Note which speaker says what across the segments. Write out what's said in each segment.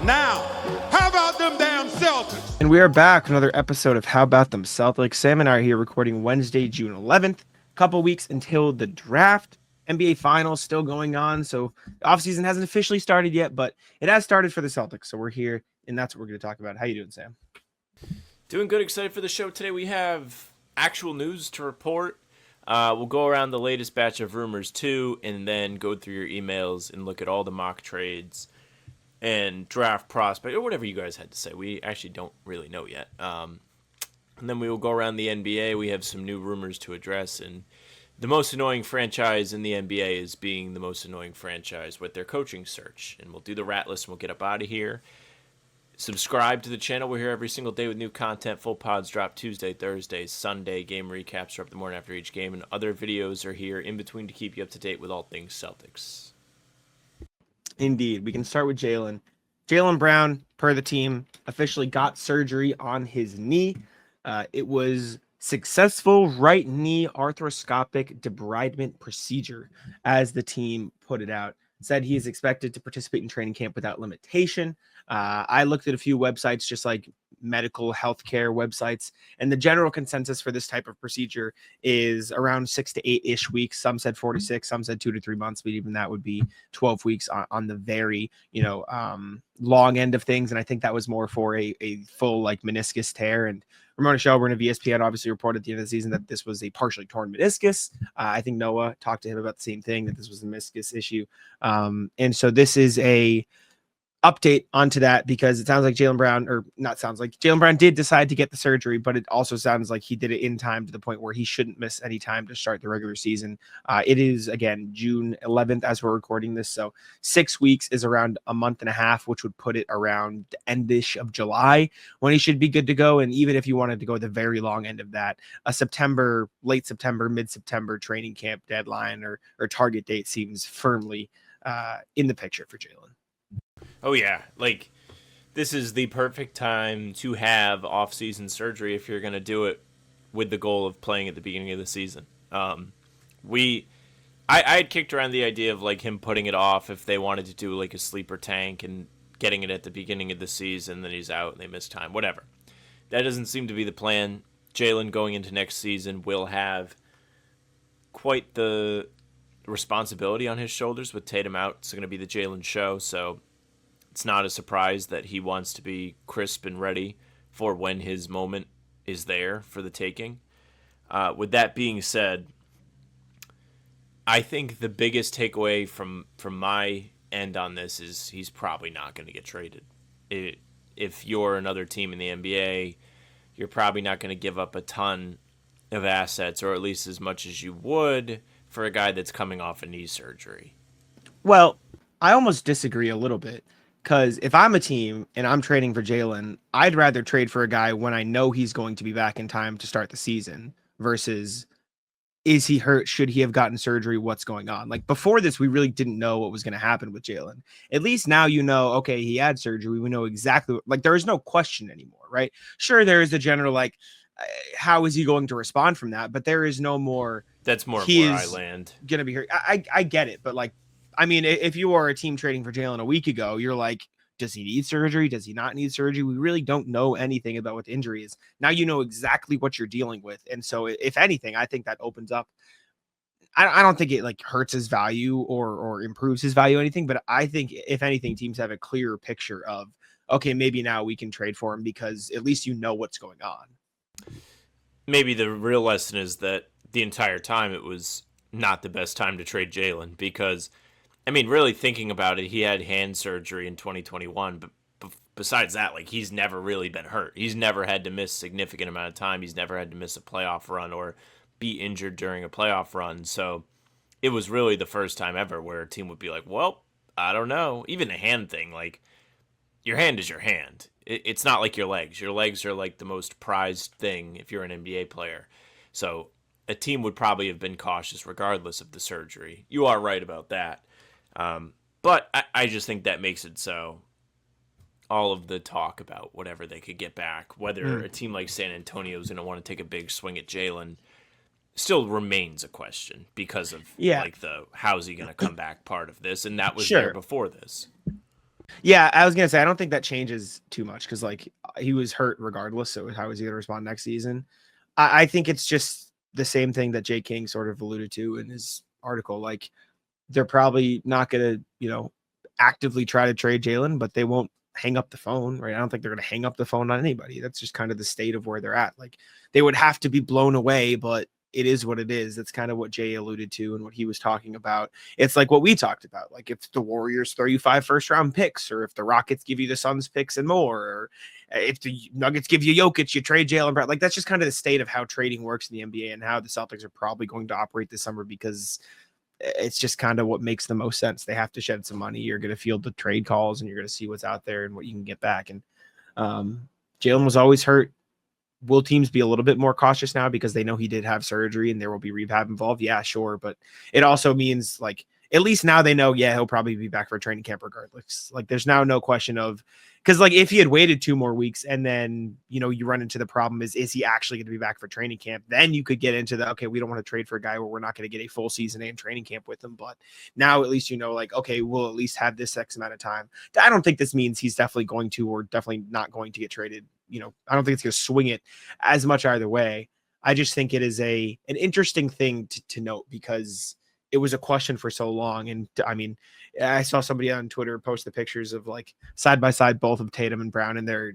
Speaker 1: Now, how about them damn Celtics?
Speaker 2: And we are back with another episode of How About Them Celtics. Sam and I are here recording Wednesday, June 11th. Couple weeks until the draft. NBA Finals still going on, so the offseason hasn't officially started yet, but it has started for the Celtics. So we're here, and that's what we're going to talk about. How you doing, Sam?
Speaker 3: Doing good. Excited for the show today. We have actual news to report. We'll go around the latest batch of rumors too, and then go through your emails and look at all the mock trades and draft prospect or whatever you guys had to say. We actually don't really know yet. And then we will go around the NBA. We have some new rumors to address, and the most annoying franchise in the NBA is being the most annoying franchise with their coaching search. And we'll do the rat list and we'll get up out of here. Subscribe to the channel. We're here every single day with new content. Full pods drop Tuesday, Thursday, Sunday. Game recaps are up the morning after each game. And other videos are here in between to keep you up to date with all things Celtics.
Speaker 2: Indeed. We can start with Jaylen. Jaylen Brown, per the team, officially got surgery on his knee. It was successful right knee arthroscopic debridement procedure, as the team put it out. Said he is expected to participate in training camp without limitation. I looked at a few websites, just like medical healthcare websites, and the general consensus for this type of procedure is around 6 to 8-ish weeks. Some said 4 to 6, some said 2 to 3 months, but even that would be 12 weeks on the very, long end of things. And I think that was more for a full like meniscus tear. And Ramona Shelburne of ESPN obviously reported at the end of the season that this was a partially torn meniscus. I think Noah talked to him about the same thing, that this was a meniscus issue. And so this is a update onto that, because it sounds like Jaylen Brown did decide to get the surgery, but it also sounds like he did it in time to the point where he shouldn't miss any time to start the regular season. It is, again, June 11th as we're recording this. So 6 weeks is around a month and a half, which would put it around the end-ish of July when he should be good to go. And even if you wanted to go the very long end of that, a September, late September, mid-September training camp deadline or target date seems firmly in the picture for Jaylen.
Speaker 3: Oh, yeah. Like, this is the perfect time to have off-season surgery if you're going to do it with the goal of playing at the beginning of the season. I had kicked around the idea of, like, him putting it off if they wanted to do, like, a sleeper tank and getting it at the beginning of the season, then he's out and they miss time. Whatever. That doesn't seem to be the plan. Jaylen going into next season will have quite the responsibility on his shoulders with Tatum out. It's going to be the Jaylen show, so it's not a surprise that he wants to be crisp and ready for when his moment is there for the taking. With that being said, I think the biggest takeaway from my end on this is he's probably not going to get traded. If you're another team in the NBA, you're probably not going to give up a ton of assets, or at least as much as you would for a guy that's coming off a knee surgery.
Speaker 2: Well, I almost disagree a little bit, because if I'm a team and I'm trading for Jaylen, I'd rather trade for a guy when I know he's going to be back in time to start the season versus, is he hurt? Should he have gotten surgery? What's going on? Like, before this, we really didn't know what was going to happen with Jaylen. At least now, okay, he had surgery. We know exactly, like, there is no question anymore, right? Sure, there is a general, like, how is he going to respond from that? But there is no more.
Speaker 3: That's more where I land.
Speaker 2: Going to be hurt. I get it, but like, I mean, if you are a team trading for Jaylen a week ago, you're like, does he need surgery? Does he not need surgery? We really don't know anything about what the injury is. Now you know exactly what you're dealing with. And so if anything, I think that opens up. I don't think it like hurts his value or improves his value or anything, but I think if anything, teams have a clearer picture of, okay, maybe now we can trade for him because at least you know what's going on.
Speaker 3: Maybe the real lesson is that the entire time it was not the best time to trade Jaylen, because I mean, really thinking about it, he had hand surgery in 2021, but besides that, like, he's never really been hurt. He's never had to miss a significant amount of time. He's never had to miss a playoff run or be injured during a playoff run. So it was really the first time ever where a team would be like, well, I don't know. Even the hand thing, like, your hand is your hand. It's not like your legs. Your legs are like the most prized thing if you're an NBA player. So a team would probably have been cautious regardless of the surgery. You are right about that. But I just think that makes it so all of the talk about whatever they could get back, whether a team like San Antonio is going to want to take a big swing at Jaylen, still remains a question because of like the how's he going to come back part of this, and that was there before this.
Speaker 2: Yeah, I was gonna say I don't think that changes too much because like he was hurt regardless. So how is he gonna respond next season? I think it's just the same thing that Jay King sort of alluded to in his article. Like they're probably not gonna, actively try to trade Jaylen, but they won't hang up the phone, right? I don't think they're gonna hang up the phone on anybody. That's just kind of the state of where they're at. Like they would have to be blown away, but it is what it is. That's kind of what Jay alluded to and what he was talking about. It's like what we talked about. Like if the Warriors throw you 5 first-round picks, or if the Rockets give you the Suns picks and more, or if the Nuggets give you Jokic, you trade Jaylen Brown. Like that's just kind of the state of how trading works in the NBA and how the Celtics are probably going to operate this summer because it's just kind of what makes the most sense. They have to shed some money. You're going to field the trade calls and you're going to see what's out there and what you can get back. And Jaylen was always hurt. Will teams be a little bit more cautious now because they know he did have surgery and there will be rehab involved? Yeah, sure. But it also means like, at least now they know, yeah, he'll probably be back for training camp regardless. Like there's now no question of, because like if he had waited 2 more weeks and then, you run into the problem is he actually going to be back for training camp? Then you could get into the, okay, we don't want to trade for a guy where we're not going to get a full season and training camp with him. But now at least, like, okay, we'll at least have this X amount of time. I don't think this means he's definitely going to, or definitely not going to get traded. I don't think it's going to swing it as much either way. I just think it is an interesting thing to note because it was a question for so long. And I mean, I saw somebody on Twitter post the pictures of like side by side, both of Tatum and Brown in their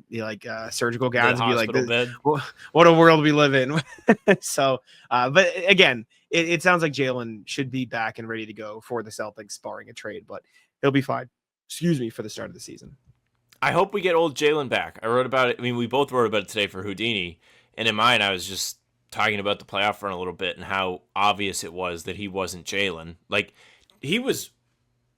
Speaker 2: surgical gowns and be like, what a world we live in. So, but again, it sounds like Jaylen should be back and ready to go for the Celtics barring a trade, but he'll be fine. For the start of the season.
Speaker 3: I hope we get old Jaylen back. I wrote about it. I mean, we both wrote about it today for Houdini. And in mine, I was just talking about the playoff run a little bit and how obvious it was that he wasn't Jaylen. Like, he was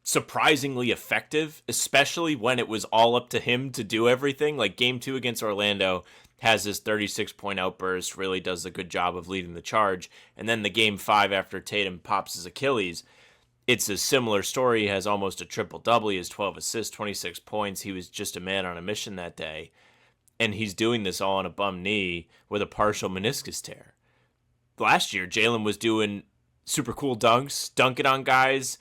Speaker 3: surprisingly effective, especially when it was all up to him to do everything. Like, Game 2 against Orlando has this 36-point outburst, really does a good job of leading the charge. And then the Game 5 after Tatum pops his Achilles, it's a similar story. He has almost a triple-double. He has 12 assists, 26 points. He was just a man on a mission that day. And he's doing this all on a bum knee with a partial meniscus tear. Last year, Jaylen was doing super cool dunks, dunking on guys.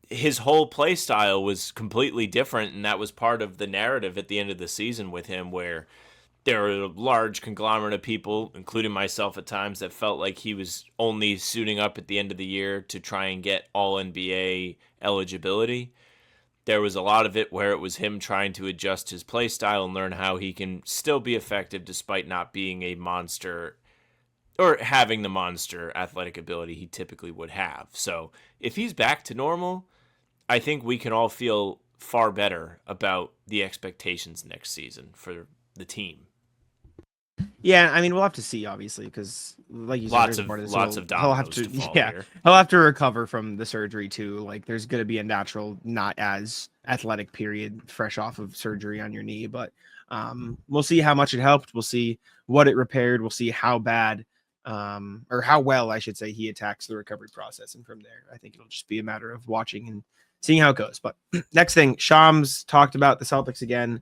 Speaker 3: His whole play style was completely different, and that was part of the narrative at the end of the season with him, where there were a large conglomerate of people, including myself at times, that felt like he was only suiting up at the end of the year to try and get all-NBA eligibility. There was a lot of it where it was him trying to adjust his play style and learn how he can still be effective despite not being a monster or having the monster athletic ability he typically would have. So if he's back to normal, I think we can all feel far better about the expectations next season for the team.
Speaker 2: Yeah, I mean, we'll have to see, obviously, because like you said,
Speaker 3: lots of dominoes to fall here.
Speaker 2: He'll have to recover from the surgery too. Like, there's going to be a natural, not as athletic period fresh off of surgery on your knee, but we'll see how much it helped. We'll see what it repaired. We'll see how bad, or how well, I should say, he attacks the recovery process, and from there, I think it'll just be a matter of watching and seeing how it goes. But next thing, Shams talked about the Celtics again.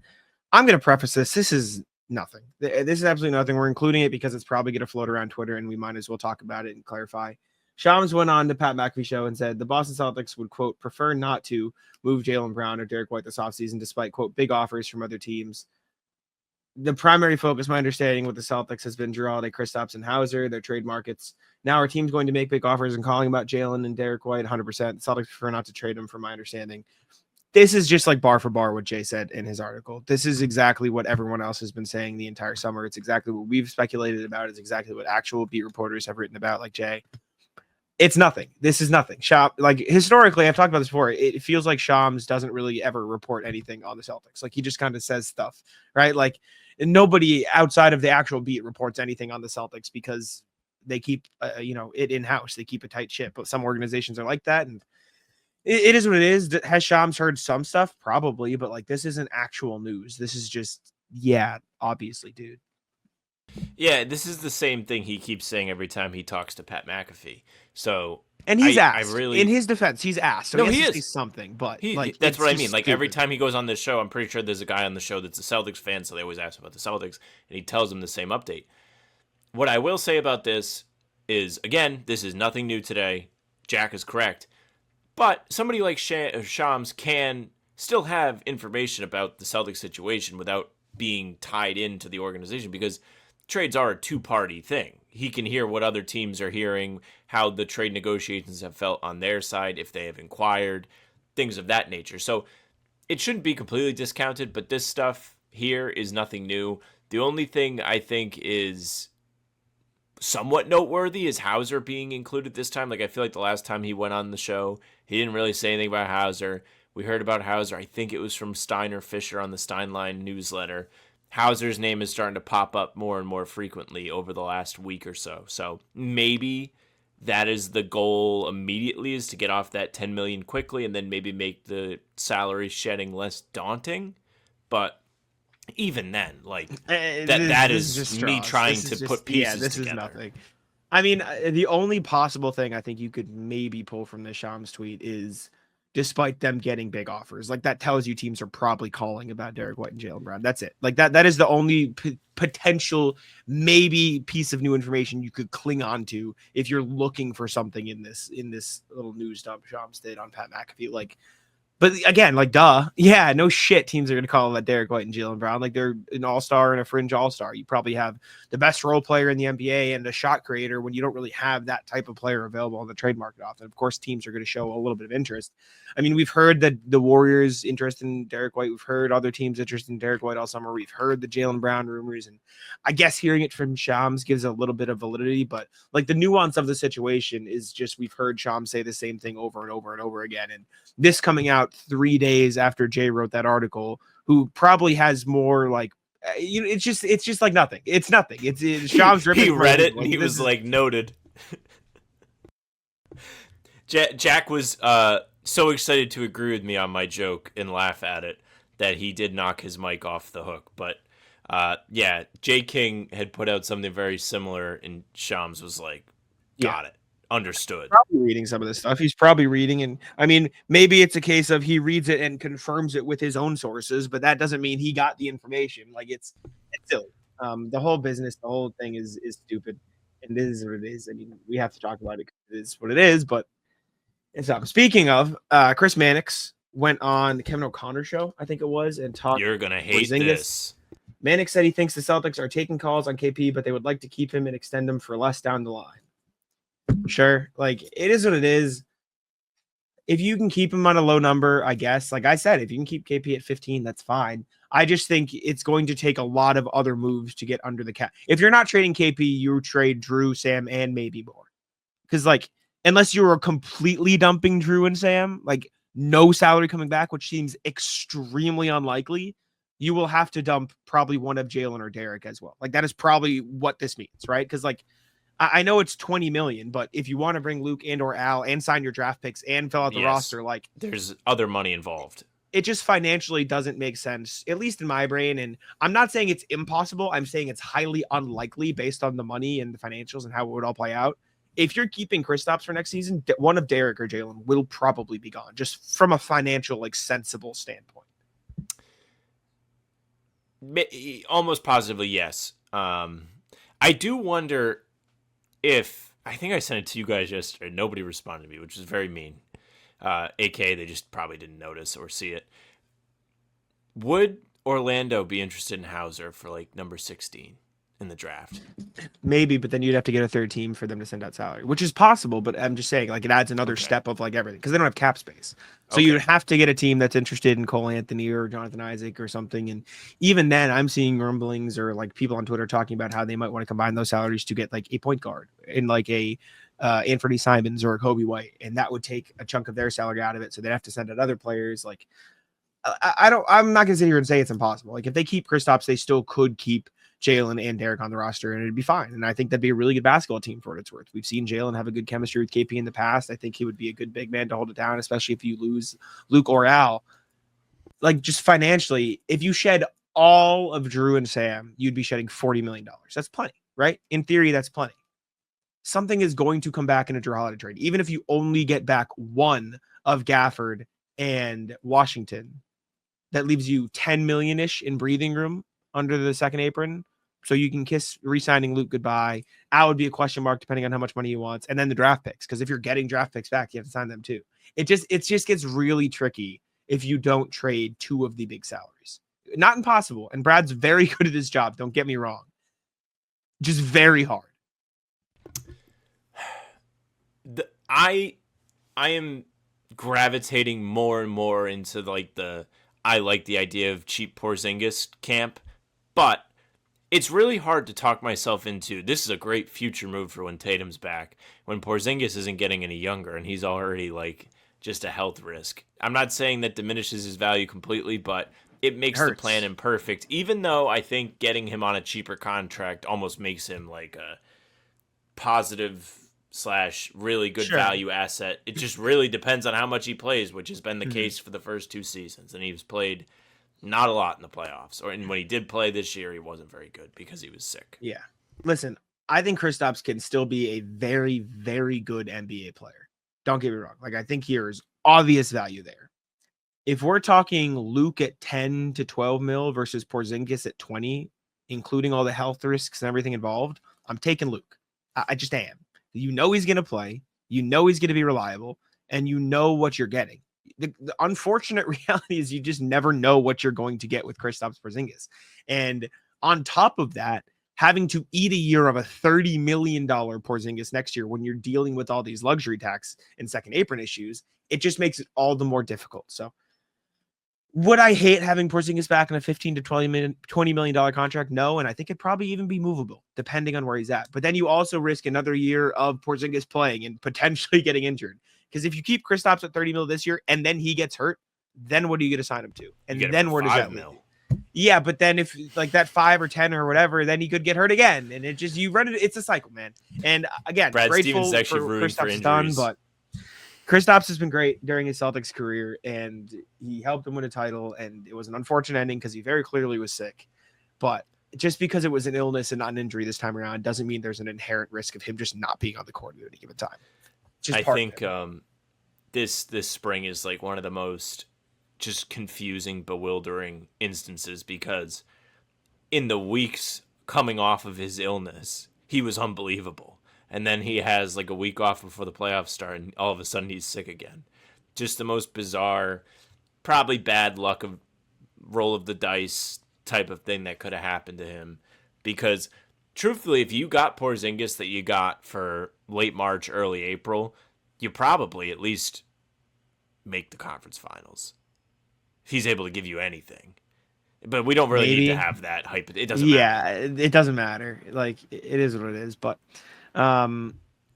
Speaker 2: I'm going to preface this. This is nothing. This is absolutely nothing. We're including it because it's probably going to float around Twitter, and we might as well talk about it and clarify. Shams went on to Pat McAfee show and said the Boston Celtics would, quote, prefer not to move Jaylen Brown or Derek White this offseason, despite, quote, big offers from other teams. The primary focus, my understanding, with the Celtics has been Jrue Holiday, Kristaps, and Hauser, their trade markets. Now our team's going to make big offers and calling about Jaylen and Derek White 100%. The Celtics prefer not to trade them, from my understanding. This is just like bar for bar what Jay said in his article. This is exactly what everyone else has been saying the entire summer. It's exactly what we've speculated about. It's exactly what actual beat reporters have written about, like Jay. It's nothing. This is nothing. Like, historically, I've talked about this before. It feels like Shams doesn't really ever report anything on the Celtics. Like, he just kind of says stuff, right? Like, nobody outside of the actual beat reports anything on the Celtics because they keep, it in-house. They keep a tight ship. But some organizations are like that, and it is what it is. Has Shams heard some stuff? Probably, but like, this isn't actual news. This is just, obviously, dude.
Speaker 3: Yeah, this is the same thing he keeps saying every time he talks to Pat McAfee. So,
Speaker 2: and he's asked. In his defense, he's asked. So
Speaker 3: no, he is
Speaker 2: say something, but
Speaker 3: that's what I mean. Like, every time he goes on this show, I'm pretty sure there's a guy on the show that's a Celtics fan, so they always ask about the Celtics, and he tells them the same update. What I will say about this is, again, this is nothing new today. Jack is correct. But somebody like Shams can still have information about the Celtics situation without being tied into the organization, because trades are a two-party thing. He can hear what other teams are hearing, how the trade negotiations have felt on their side, if they have inquired, things of that nature. So it shouldn't be completely discounted, but this stuff here is nothing new. The only thing I think is somewhat noteworthy is Hauser being included this time. Like, I feel like the last time he went on the show, he didn't really say anything about Hauser. We heard about Hauser, I think it was from Steiner Fisher on the Steinline newsletter. Hauser's name is starting to pop up more and more frequently over the last week or so. So maybe that is the goal immediately, is to get off that $10 million quickly and then maybe make the salary shedding less daunting. But even then, like, that is me trying to put pieces together.
Speaker 2: Is nothing. I mean, the only possible thing I think you could maybe pull from the Shams tweet is, despite them getting big offers, like, that tells you teams are probably calling about Derek White and Jaylen Brown. That's it. Like, that is the only potential maybe piece of new information you could cling on to if you're looking for something in this little news dump Shams did on Pat McAfee. Like, but again, like, duh. Yeah, no shit. Teams are going to call that Derek White and Jaylen Brown. Like, they're an all-star and a fringe all-star. You probably have the best role player in the NBA and a shot creator when you don't really have that type of player available on the trade market often. Of course, teams are going to show a little bit of interest. I mean, we've heard that the Warriors interest in Derek White. We've heard other teams interested in Derek White all summer. We've heard the Jaylen Brown rumors. And I guess hearing it from Shams gives a little bit of validity. But, like, the nuance of the situation is just, we've heard Shams say the same thing over and over and over again. And this coming out 3 days after Jay wrote that article, who probably has more, like, it's just like nothing. It's nothing. It's Shams ripping.
Speaker 3: He read it and he was like, noted. Jack was so excited to agree with me on my joke and laugh at it that he did knock his mic off the hook. But yeah, Jay King had put out something very similar, and Shams was like, got it. Understood.
Speaker 2: Probably reading some of this stuff. He's probably reading, and I mean, maybe it's a case of he reads it and confirms it with his own sources, but that doesn't mean he got the information. Like, it's silly. The whole business, the whole thing is stupid, and it is what it is. I mean, we have to talk about it because it is what it is, but it's up. Speaking of, Chris Mannix went on the Kevin O'Connor show, I think it was, and talked.
Speaker 3: You're gonna hate
Speaker 2: Porzingis.
Speaker 3: this.
Speaker 2: Mannix said he thinks the Celtics are taking calls on KP, but they would like to keep him and extend him for less down the line. Sure, like, it is what it is. If you can keep him on a low number, I guess, like I said, if you can keep KP at 15, that's fine. I just think it's going to take a lot of other moves to get under the cap. If you're not trading KP, you trade Drew, Sam, and maybe more. Because, like, unless you were completely dumping Drew and Sam, like, no salary coming back, which seems extremely unlikely, you will have to dump probably one of Jaylen or Derek as well. Like, that is probably what this means, right? Because, like, I know it's 20 million, but if you want to bring Luke and or Al and sign your draft picks and fill out the roster, like,
Speaker 3: there's other money involved.
Speaker 2: It just financially doesn't make sense, at least in my brain. And I'm not saying it's impossible. I'm saying it's highly unlikely based on the money and the financials and how it would all play out. If you're keeping Kristaps for next season, one of Derek or Jaylen will probably be gone, just from a financial, like, sensible standpoint.
Speaker 3: Almost positively, yes. I do wonder if, I think I sent it to you guys yesterday, nobody responded to me, which is very mean. AKA they just probably didn't notice or see it. Would Orlando be interested in Hauser for, like, number 16 in the draft?
Speaker 2: Maybe, but then you'd have to get a third team for them to send out salary, which is possible, but I'm just saying, like, it adds another step of, like, everything, because they don't have cap space. So you'd have to get a team that's interested in Cole Anthony or Jonathan Isaac or something. And even then, I'm seeing rumblings or, like, people on Twitter talking about how they might want to combine those salaries to get, like, a point guard in, like, a Anthony Simons or a Kobe White, and that would take a chunk of their salary out of it. So they'd have to send out other players. Like, I'm not gonna sit here and say it's impossible. Like, if they keep Kristaps, they still could keep Jaylen and Derek on the roster, and it'd be fine. And I think that'd be a really good basketball team for what it's worth. We've seen Jaylen have a good chemistry with KP in the past. I think he would be a good big man to hold it down, especially if you lose Luke or Al. Like, just financially, if you shed all of Drew and Sam, you'd be shedding $40 million. That's plenty, right? In theory, that's plenty. Something is going to come back in a Drew Holiday trade. Even if you only get back one of Gafford and Washington, that leaves you 10 million-ish in breathing room under the second apron. So you can kiss re-signing Luke goodbye. Al would be a question mark depending on how much money he wants. And then the draft picks, because if you're getting draft picks back, you have to sign them too. It just gets really tricky if you don't trade two of the big salaries. Not impossible. And Brad's very good at his job. Don't get me wrong. Just very hard.
Speaker 3: I am gravitating more and more into like I like the idea of cheap Porzingis camp, but it's really hard to talk myself into this is a great future move for when Tatum's back, when Porzingis isn't getting any younger and he's already like just a health risk. I'm not saying that diminishes his value completely, but it makes the plan imperfect, even though I think getting him on a cheaper contract almost makes him like a positive / really good value asset. It just really depends on how much he plays, which has been the case for the first 2 seasons. And he's played not a lot in the playoffs. And when he did play this year, he wasn't very good because he was sick.
Speaker 2: Yeah. Listen, I think Kristaps can still be a very, very good NBA player. Don't get me wrong. Like, I think here is obvious value there. If we're talking Luke at 10 to 12 mil versus Porzingis at 20, including all the health risks and everything involved, I'm taking Luke. I just am. You know he's going to play. You know he's going to be reliable. And you know what you're getting. The unfortunate reality is you just never know what you're going to get with Kristaps Porzingis. And on top of that, having to eat a year of a $30 million Porzingis next year when you're dealing with all these luxury tax and second apron issues, it just makes it all the more difficult. So would I hate having Porzingis back in a $15 to $20 million contract? No, and I think it'd probably even be movable, depending on where he's at. But then you also risk another year of Porzingis playing and potentially getting injured. Because if you keep Kristaps at 30 mil this year and then he gets hurt, then what are you going to sign him to? And then where does that leave? Yeah, but then if like that 5 or 10 or whatever, then he could get hurt again. And it just, you run it. It's a cycle, man. And again,
Speaker 3: Brad
Speaker 2: grateful
Speaker 3: Stevens actually
Speaker 2: for
Speaker 3: rooting for
Speaker 2: Kristaps done,
Speaker 3: injuries.
Speaker 2: but Kristaps has been great during his Celtics career, and he helped him win a title, and it was an unfortunate ending because he very clearly was sick. But just because it was an illness and not an injury this time around doesn't mean there's an inherent risk of him just not being on the court at any given time.
Speaker 3: I think this spring is like one of the most just confusing, bewildering instances because in the weeks coming off of his illness, he was unbelievable. And then he has like a week off before the playoffs start, and all of a sudden he's sick again. Just the most bizarre, probably bad luck of roll of the dice type of thing that could have happened to him. Because truthfully, if you got Porzingis that you got for late March, early April, you probably at least make the conference finals. If he's able to give you anything. But we don't really need to have that hype. It doesn't matter.
Speaker 2: Yeah, it doesn't matter. Like, it is what it is. But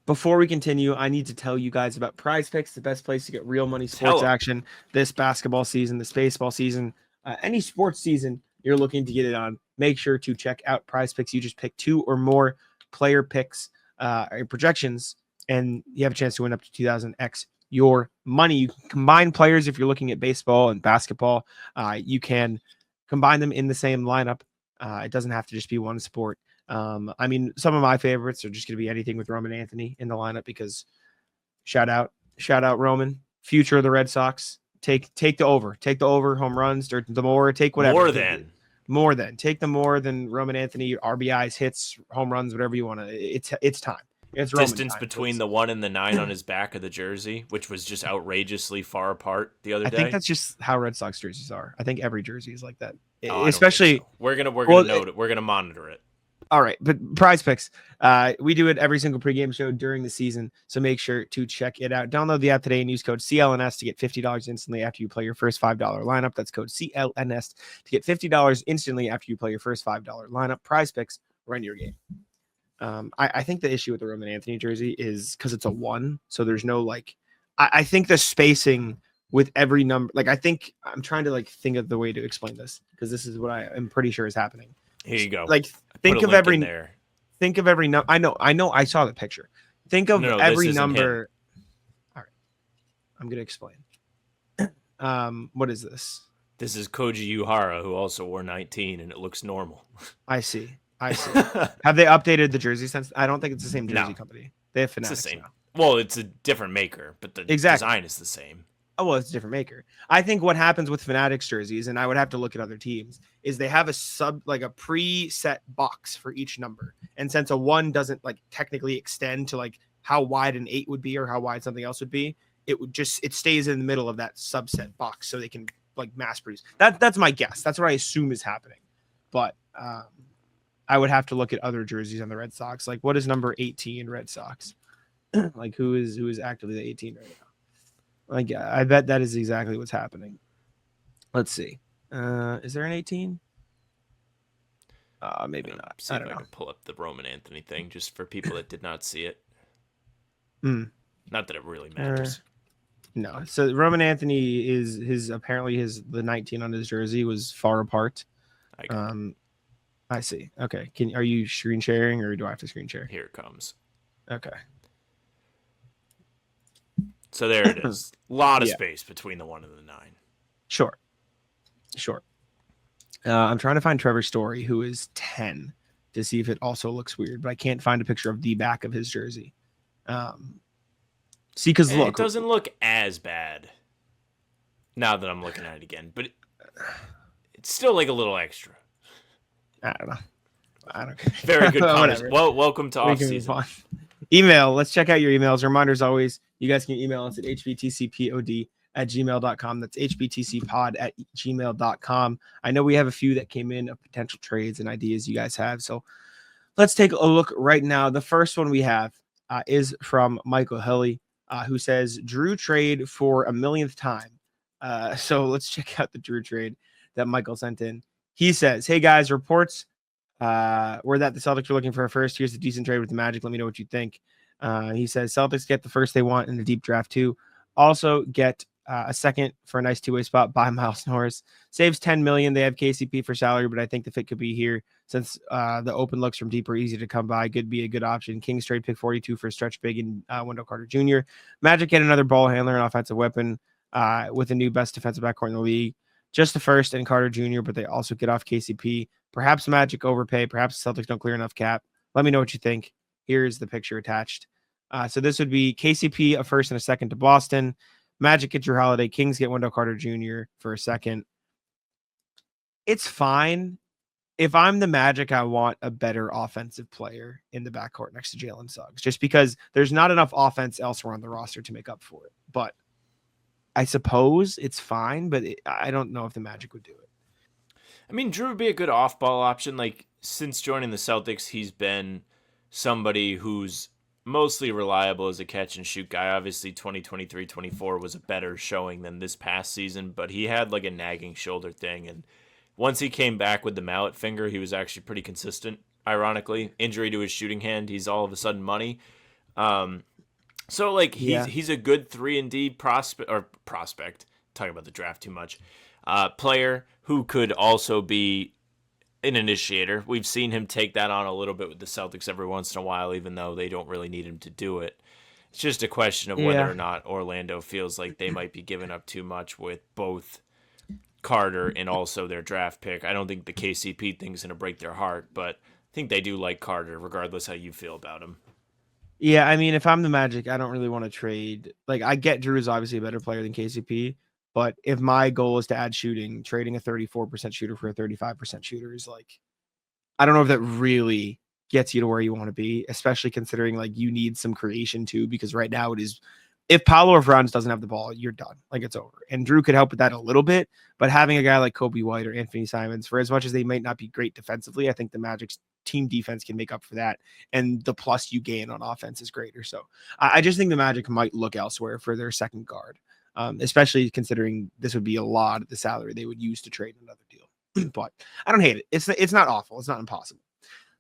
Speaker 2: before we continue, I need to tell you guys about PrizePicks, the best place to get real money sports action this basketball season, this baseball season, any sports season you're looking to get it on. Make sure to check out PrizePicks. You just pick 2 or more player picks or projections, and you have a chance to win up to 2,000x your money. You can combine players if you're looking at baseball and basketball. You can combine them in the same lineup. It doesn't have to just be one sport. I mean, some of my favorites are just going to be anything with Roman Anthony in the lineup because shout out Roman, future of the Red Sox. Take the over home runs or the more, take whatever. More than take the more than Roman Anthony, RBIs, hits, home runs, whatever you want to. It's time. It's
Speaker 3: distance between the 1 and the 9 on his back of the jersey, which was just outrageously far apart the other day.
Speaker 2: I think that's just how Red Sox jerseys are. I think every jersey is like that.
Speaker 3: Oh,
Speaker 2: Especially
Speaker 3: so. We're gonna note it. We're gonna monitor it.
Speaker 2: All right, but PrizePicks, we do it every single pregame show during the season, so make sure to check it out. Download the app today and use code CLNS to get $50 instantly after you play your first $5 lineup. That's code CLNS to get $50 instantly after you play your first $5 lineup. PrizePicks, run your game. I think the issue with the Roman Anthony jersey is because it's a 1, so there's no like. I think the spacing with every number, like I think I'm trying to like think of the way to explain this because this is what I am pretty sure is happening.
Speaker 3: Here you go.
Speaker 2: Like think of every number. I know. I saw the picture. Think of every number. All right, I'm gonna explain. What is this?
Speaker 3: This is Koji Uehara, who also wore 19, and it looks normal.
Speaker 2: I see. Have they updated the jersey since? I don't think it's the same jersey company. They have Fanatics.
Speaker 3: It's the same.
Speaker 2: Now.
Speaker 3: Well, it's a different maker, but the design is the same.
Speaker 2: Oh, well, it's a different maker. I think what happens with Fanatics jerseys, and I would have to look at other teams, is they have a preset box for each number. And since a 1 doesn't like technically extend to like how wide an 8 would be or how wide something else would be, it stays in the middle of that subset box so they can like mass produce. That's my guess. That's what I assume is happening. But I would have to look at other jerseys on the Red Sox. Like, what is number 18 Red Sox? Like, who is actively the 18 right now? Like, I bet that is exactly what's happening. Let's see. Is there an 18? Maybe not.
Speaker 3: See
Speaker 2: I
Speaker 3: if
Speaker 2: don't
Speaker 3: I
Speaker 2: know.
Speaker 3: can pull up the Roman Anthony thing just for people that did not see it. Not that it really matters.
Speaker 2: No. So Roman Anthony is the 19 on his jersey was far apart. I see. Okay. Are you screen sharing or do I have to screen share?
Speaker 3: Here it comes.
Speaker 2: Okay.
Speaker 3: So there it is. A lot of space between the 1 and the 9.
Speaker 2: Sure. I'm trying to find Trevor's story, who is 10, to see if it also looks weird, but I can't find a picture of the back of his jersey. See, because look,
Speaker 3: it doesn't look as bad now that I'm looking at it again, but it's still like a little extra.
Speaker 2: I don't care.
Speaker 3: Very good comments. Well, welcome to off season.
Speaker 2: Email. Let's check out your emails. Reminders always, you guys can email us at hbtcpod@gmail.com. That's hbtcpod@gmail.com. I know we have a few that came in of potential trades and ideas you guys have. So let's take a look right now. The first one we have is from Michael Hilly, who says Drew trade for a millionth time. So let's check out the Drew trade that Michael sent in. He says, hey guys, reports were that the Celtics were looking for a first. Here's a decent trade with the Magic. Let me know what you think. He says Celtics get the first they want in the deep draft too. Also get a second for a nice two-way spot by Miles Norris. Saves $10 million. They have KCP for salary, but I think the fit could be here since the open looks from deep are easy to come by. Could be a good option. Kings trade pick 42 for a stretch big and Wendell Carter Jr. Magic get another ball handler and offensive weapon with the new best defensive backcourt in the league. Just the first and Carter Jr., but they also get off KCP. Perhaps Magic overpay. Perhaps the Celtics don't clear enough cap. Let me know what you think. Here's the picture attached. So this would be KCP, a first and a second to Boston. Magic get Drew Holiday. Kings get Wendell Carter Jr. for a second. It's fine. If I'm the Magic, I want a better offensive player in the backcourt next to Jalen Suggs, just because there's not enough offense elsewhere on the roster to make up for it. But I suppose it's fine, but I don't know if the Magic would do it.
Speaker 3: I mean, Drew would be a good off-ball option. Like, since joining the Celtics, he's been somebody who's mostly reliable as a catch-and-shoot guy. Obviously, 2023-24 was a better showing than this past season, but he had, like, a nagging shoulder thing, and once he came back with the mallet finger, he was actually pretty consistent, ironically. Injury to his shooting hand, he's all of a sudden money. So, like, he's a good 3-and-D prospect. Talking about the draft too much. Player who could also be an initiator. We've seen him take that on a little bit with the Celtics every once in a while, even though they don't really need him to do it. It's just a question of whether or not Orlando feels like they might be giving up too much with both Carter and also their draft pick. I don't think the KCP thing's going to break their heart, but I think they do like Carter, regardless how you feel about him.
Speaker 2: Yeah, I mean, if I'm the Magic, I don't really want to trade. Like, I get Drew is obviously a better player than KCP, but if my goal is to add shooting, trading a 34% shooter for a 35% shooter is like, I don't know if that really gets you to where you want to be, especially considering like you need some creation too, because right now it is, if Paolo or Franz doesn't have the ball, you're done. Like, it's over. And Drew could help with that a little bit, but having a guy like Kobe White or Anthony Simons, for as much as they might not be great defensively, I think the Magic's team defense can make up for that. And the plus you gain on offense is greater. So I just think the Magic might look elsewhere for their second guard, especially considering this would be a lot of the salary they would use to trade another deal. But I don't hate it. It's not awful. It's not impossible.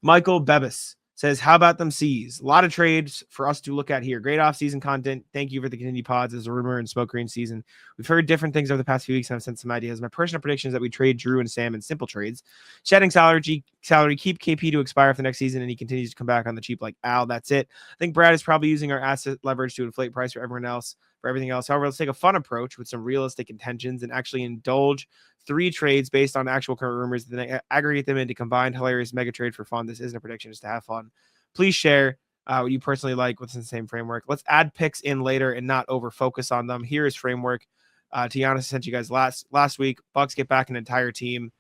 Speaker 2: Michael Bebis says, how about them C's? A lot of trades for us to look at here. Great off-season content. Thank you for the continued pods as a rumor and smoke green season. We've heard different things over the past few weeks, and I've sent some ideas. My personal prediction is that we trade Drew and Sam in simple trades. Shedding salary, keep KP to expire for the next season, and he continues to come back on the cheap like Al. That's it. I think Brad is probably using our asset leverage to inflate price for everyone else, for everything else. However, let's take a fun approach with some realistic intentions and actually indulge 3 trades based on actual current rumors, then aggregate them into combined hilarious mega trade for fun. This isn't a prediction, just to have fun. Please share what you personally like within the same framework. Let's add picks in later and not over focus on them. Here is framework. To Giannis, I sent you guys last week. Bucks get back an entire team.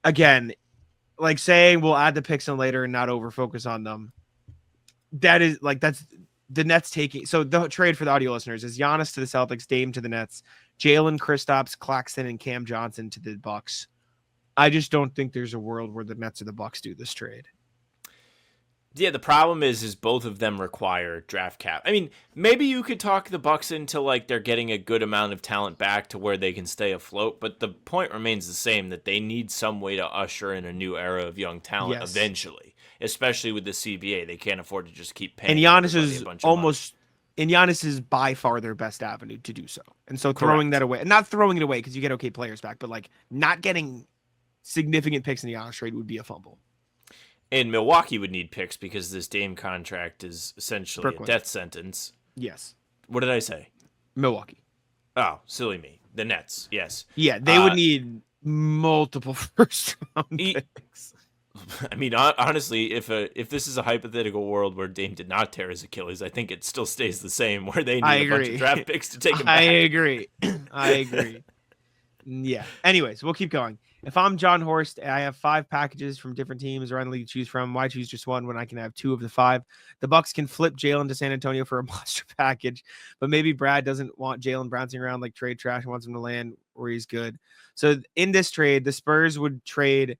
Speaker 2: Again, like saying we'll add the picks in later and not over focus on them. That is like, that's the Nets taking, so the trade for the audio listeners is Giannis to the Celtics, Dame to the Nets, Jalen, Kristaps, Claxton, and Cam Johnson to the Bucks. I just don't think there's a world where the Nets or the Bucks do this trade.
Speaker 3: Yeah, the problem is both of them require draft cap. I mean, maybe you could talk the Bucks into like they're getting a good amount of talent back to where they can stay afloat, but the point remains the same, that they need some way to usher in a new era of young talent eventually, especially with the CBA. They can't afford to just keep paying.
Speaker 2: And Giannis is almost, and Giannis is by far their best avenue to do so. And so throwing that away, and not throwing it away because you get okay players back, but like not getting significant picks in the Giannis trade would be a fumble.
Speaker 3: And Milwaukee would need picks because this Dame contract is essentially a death sentence.
Speaker 2: Yes.
Speaker 3: What did I say?
Speaker 2: Milwaukee.
Speaker 3: Oh, silly me. The Nets, yes.
Speaker 2: Yeah, they would need multiple first-round picks.
Speaker 3: I mean, honestly, if this is a hypothetical world where Dame did not tear his Achilles, I think it still stays the same, where they need a bunch of draft picks to take him back.
Speaker 2: I agree. Yeah. Anyways, we'll keep going. If I'm John Horst, I have 5 packages from different teams around the league to choose from. Why choose just one when I can have 2 of the 5? The Bucks can flip Jaylen to San Antonio for a monster package, but maybe Brad doesn't want Jaylen bouncing around like trade trash and wants him to land where he's good. So in this trade, the Spurs would trade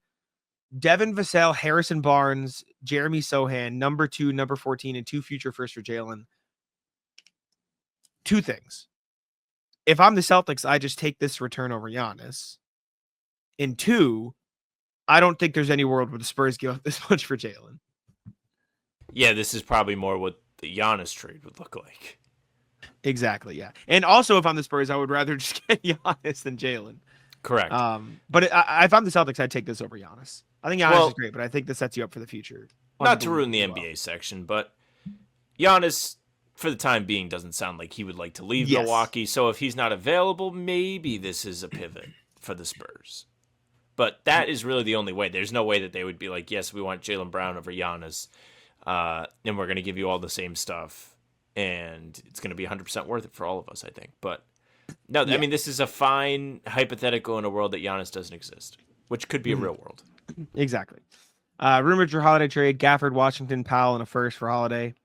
Speaker 2: Devin Vassell, Harrison Barnes, Jeremy Sohan, number 2, number 14, and 2 future firsts for Jaylen. 2 things. If I'm the Celtics, I just take this return over Giannis. And 2, I don't think there's any world where the Spurs give up this much for Jaylen.
Speaker 3: Yeah, this is probably more what the Giannis trade would look like.
Speaker 2: Exactly, yeah. And also, if I'm the Spurs, I would rather just get Giannis than Jaylen.
Speaker 3: Correct.
Speaker 2: But if I'm the Celtics, I'd take this over Giannis. I think Giannis is great, but I think this sets you up for the future.
Speaker 3: Not to ruin the NBA section, but Giannis, for the time being, doesn't sound like he would like to leave Milwaukee. So if he's not available, maybe this is a pivot for the Spurs. But that is really the only way. There's no way that they would be like, yes, we want Jaylen Brown over Giannis, and we're going to give you all the same stuff, and it's going to be 100% worth it for all of us, I think. But no, I mean, this is a fine hypothetical in a world that Giannis doesn't exist, which could be a real world.
Speaker 2: Exactly. Rumored for Holiday trade, Gafford, Washington, Powell, and a first for Holiday.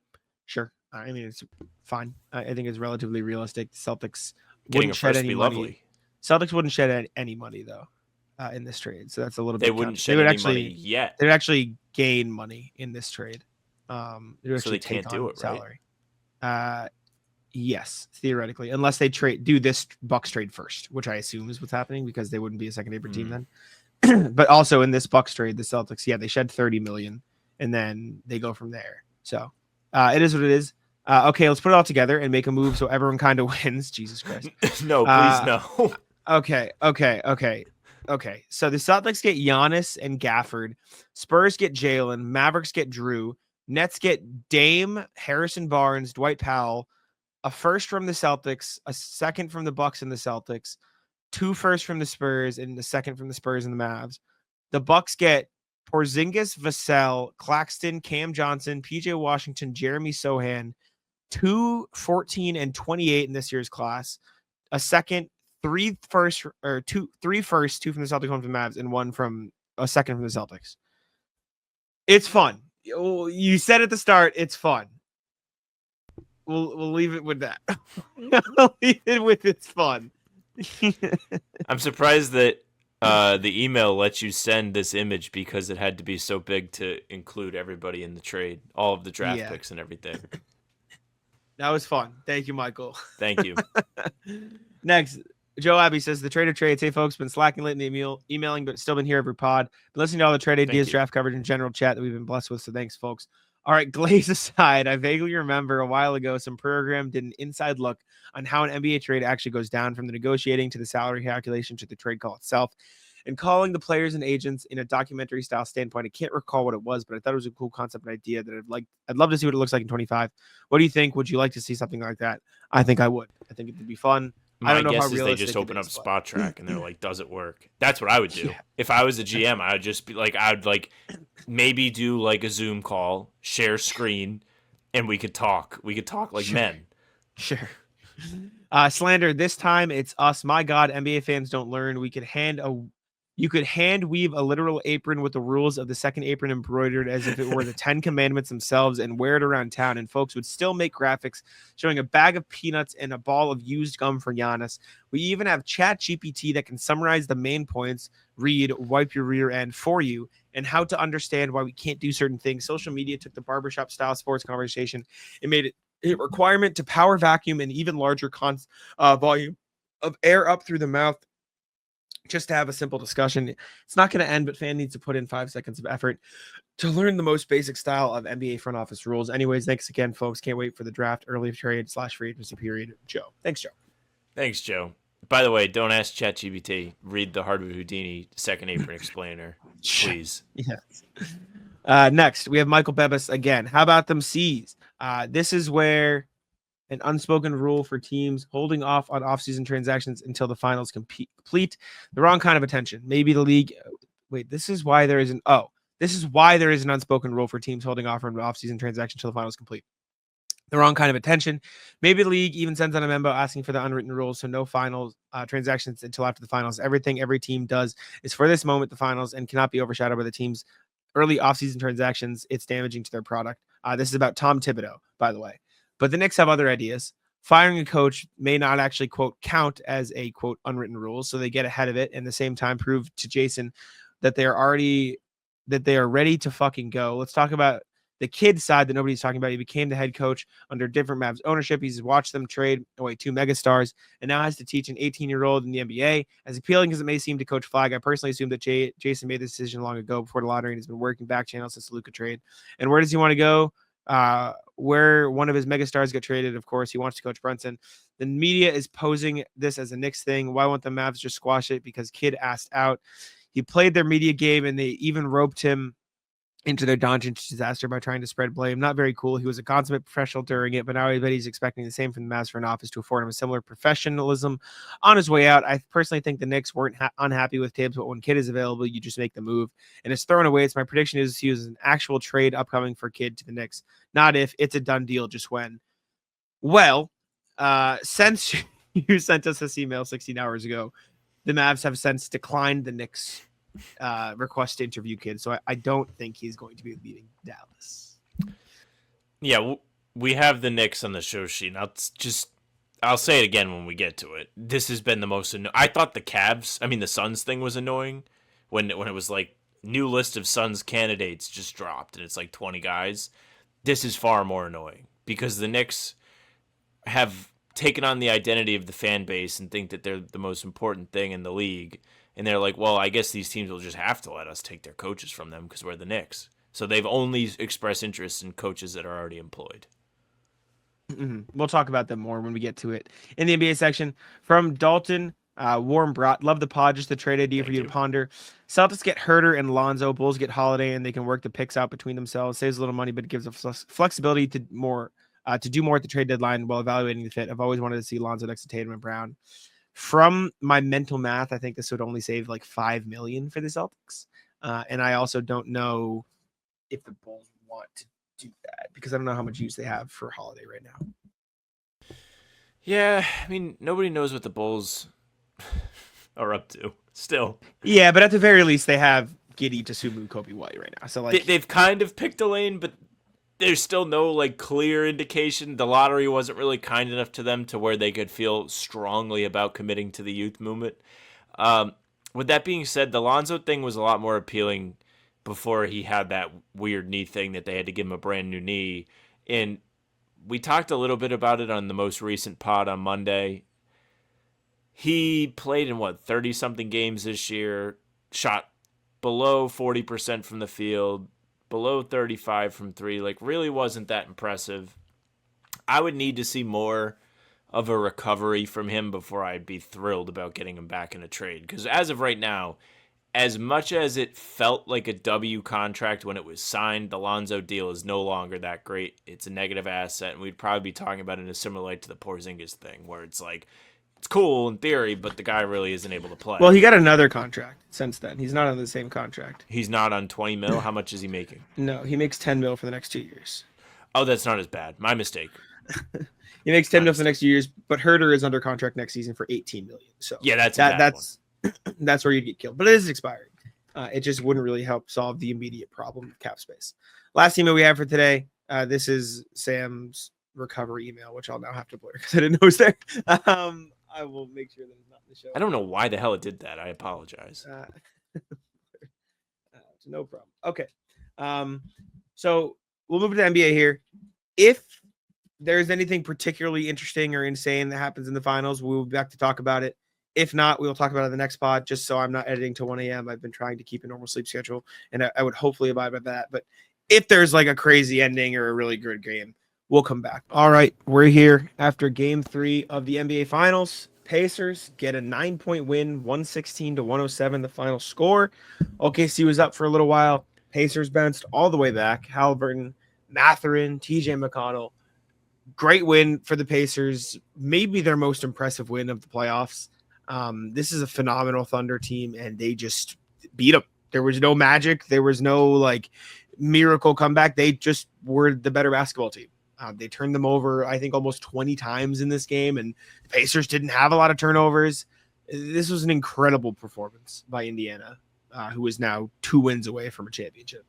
Speaker 2: Sure. I mean, it's fine. I think it's relatively realistic. The Celtics
Speaker 3: Getting
Speaker 2: wouldn't shed any money.
Speaker 3: Lovely.
Speaker 2: Celtics wouldn't shed any money, though. In this trade, so that's a little bit.
Speaker 3: They wouldn't shed any money yet.
Speaker 2: They would actually gain money in this trade.
Speaker 3: So they can't do it,
Speaker 2: salary. Right? Yes, theoretically, unless they do this Bucks trade first, which I assume is what's happening because they wouldn't be a second neighbor team then. But also in this Bucks trade, the Celtics, they shed $30 million and then they go from there. So it is what it is. Okay, let's put it all together and make a move so everyone kind of wins. Jesus Christ.
Speaker 3: No, please no.
Speaker 2: Okay, so the Celtics get Giannis and Gafford. Spurs get Jaylen. Mavericks get Drew. Nets get Dame, Harrison Barnes, Dwight Powell, a first from the Celtics, a second from the Bucks and the Celtics, 2 firsts from the Spurs, and the second from the Spurs and the Mavs. The Bucks get Porzingis, Vassell, Claxton, Cam Johnson, PJ Washington, Jeremy Sohan, 2 14 and 28 in this year's class, a second, 3 firsts, 2 from the Celtics, 1 from the Mavs, and 1 from a second from the Celtics. It's fun. You said at the start, it's fun. We'll leave it with that. We'll leave it with it's fun.
Speaker 3: I'm surprised that the email lets you send this image because it had to be so big to include everybody in the trade, all of the draft picks and everything.
Speaker 2: That was fun. Thank you, Michael.
Speaker 3: Thank you.
Speaker 2: Next, Joe Abbey says the trade of trades. Hey, folks, been slacking late in the emailing, but still been here every pod. Been listening to all the trade ideas, draft coverage, and general chat that we've been blessed with. So thanks, folks. All right, Glaze aside, I vaguely remember a while ago some program did an inside look on how an NBA trade actually goes down from the negotiating to the salary calculation to the trade call itself, and calling the players and agents in a documentary style standpoint. I can't recall what it was, but I thought it was a cool concept and idea that I'd love to see what it looks like in 25. What do you think? Would you like to see something like that? I think I would. I think it would be fun.
Speaker 3: I don't know how realistic. They just open up Spot Track and they're like, does it work? That's what I would do. Yeah. If I was a GM, I would just be like, maybe do like a Zoom call, share screen, and we could talk. We could talk like men.
Speaker 2: Sure. Slander, this time it's us. My God, NBA fans don't learn. We could hand You could hand weave a literal apron with the rules of the second apron embroidered as if it were the 10 commandments themselves and wear it around town, and folks would still make graphics showing a bag of peanuts and a ball of used gum for Giannis. We even have Chat GPT that can summarize the main points, read, wipe your rear end for you, and how to understand why we can't do certain things. Social media took the barbershop style sports conversation and made it a requirement to power vacuum an even larger volume of air up through the mouth just to have a simple discussion. It's not going to end, but fan needs to put in 5 seconds of effort to learn the most basic style of NBA front office rules. Anyways, thanks again, folks. Can't wait for the draft, early trade / free agency period. Joe. Thanks, Joe.
Speaker 3: Thanks, Joe. By the way, don't ask ChatGPT. Read the Hardwood Houdini second apron explainer, please.
Speaker 2: Yes. Next, we have Michael Bebas again. How about them C's? This is where an unspoken rule for teams holding off on offseason transactions until the finals complete. The wrong kind of attention. Maybe the league. Wait, this is why there is an unspoken rule for teams holding off on offseason transactions until the finals complete. The wrong kind of attention. Maybe the league even sends out a memo asking for the unwritten rules, so no finals transactions until after the finals. Everything every team does is for this moment, the finals, and cannot be overshadowed by the team's early offseason transactions. It's damaging to their product. This is about Tom Thibodeau, by the way. But the Knicks have other ideas. Firing a coach may not actually, quote, count as a, quote, unwritten rule, so they get ahead of it and at the same time prove to Jason that they are ready to fucking go. Let's talk about the kid side that nobody's talking about. He became the head coach under different Mavs ownership. He's watched them trade away 2 megastars and now has to teach an 18-year-old in the NBA. As appealing as it may seem to Coach Flag, I personally assume that Jason made the decision long ago before the lottery and has been working back channels since the Luka trade. And where does he want to go? Where one of his megastars got traded, of course, he wants to coach Brunson. The media is posing this as a Knicks thing. Why won't the Mavs just squash it? Because kid asked out. He played their media game, and they even roped him into their Doncic disaster by trying to spread blame. Not very cool. He was a consummate professional during it, but now everybody's expecting the same from the Mavs front office to afford him a similar professionalism on his way out. I personally think the Knicks weren't unhappy with Tibbs, but when Kid is available, you just make the move. And it's thrown away. It's my prediction is he was an actual trade upcoming for Kid to the Knicks. Not if. It's a done deal, just when. Well, since you sent us this email 16 hours ago, the Mavs have since declined the Knicks request to interview Kid, so I don't think he's going to be leaving Dallas.
Speaker 3: Yeah, we have the Knicks on the show sheet. I'll say it again when we get to it. This has been the most I thought the Suns thing was annoying when it was like new list of Suns candidates just dropped and it's like 20 guys. This is far more annoying because the Knicks have taken on the identity of the fan base and think that they're the most important thing in the league. And they're like, well, I guess these teams will just have to let us take their coaches from them because we're the Knicks. So they've only expressed interest in coaches that are already employed.
Speaker 2: Mm-hmm. We'll talk about them more when we get to it. In the NBA section, from Dalton, Warm Brought, love the pod, just a trade idea for you to ponder. Celtics get Herter and Lonzo, Bulls get Holiday, and they can work the picks out between themselves. Saves a little money, but it gives us flexibility to do more at the trade deadline while evaluating the fit. I've always wanted to see Lonzo next to Tatum and Brown. From my mental math, I think this would only save like $5 million for the Celtics. And I also don't know if the Bulls want to do that because I don't know how much use they have for Holiday right now.
Speaker 3: Yeah, I mean, nobody knows what the Bulls are up to still.
Speaker 2: Yeah, but at the very least, they have Giddey, Tsumu, Kobe White right now. So like
Speaker 3: they've kind of picked a lane, but there's still no like clear indication. The lottery wasn't really kind enough to them to where they could feel strongly about committing to the youth movement. With that being said, the Lonzo thing was a lot more appealing before he had that weird knee thing that they had to give him a brand new knee. And we talked a little bit about it on the most recent pod on Monday. He played in 30-something games this year, shot below 40% from the field, below 35 from three, like really wasn't that impressive. I would need to see more of a recovery from him before I'd be thrilled about getting him back in a trade. Because as of right now, as much as it felt like a W contract when it was signed, the Lonzo deal is no longer that great. It's a negative asset, and we'd probably be talking about it in a similar light to the Porzingis thing, where it's like, it's cool in theory, but the guy really isn't able to play.
Speaker 2: Well, he got another contract since then. He's not on the same contract.
Speaker 3: He's not on 20 mil? How much is he making?
Speaker 2: No, he makes 10 mil for the next 2 years.
Speaker 3: Oh, that's not as bad. My mistake.
Speaker 2: He makes 10 mil for the next 2 years, but Herter is under contract next season for 18 million. So
Speaker 3: yeah, that's
Speaker 2: that's where you'd get killed. But it is expiring. It just wouldn't really help solve the immediate problem of cap space. Last email we have for today. This is Sam's recovery email, which I'll now have to blur because I didn't know it was there. I will make sure that it's not in the show.
Speaker 3: I don't know why the hell it did that. I apologize.
Speaker 2: No problem. Okay. So we'll move to the NBA here. If there's anything particularly interesting or insane that happens in the finals, we'll be back to talk about it. If not, we'll talk about it in the next pod, just so I'm not editing till 1 a.m. I've been trying to keep a normal sleep schedule, and I would hopefully abide by that. But if there's like a crazy ending or a really good game, we'll come back. All right, we're here after game 3 of the NBA Finals. Pacers get a 9-point win, 116-107, the final score. OKC was up for a little while. Pacers bounced all the way back. Halliburton, Mathurin, TJ McConnell. Great win for the Pacers. Maybe their most impressive win of the playoffs. This is a phenomenal Thunder team, and they just beat them. There was no magic. There was no like miracle comeback. They just were the better basketball team. They turned them over, I think, almost 20 times in this game, and the Pacers didn't have a lot of turnovers. This was an incredible performance by Indiana, who is now 2 wins away from a championship.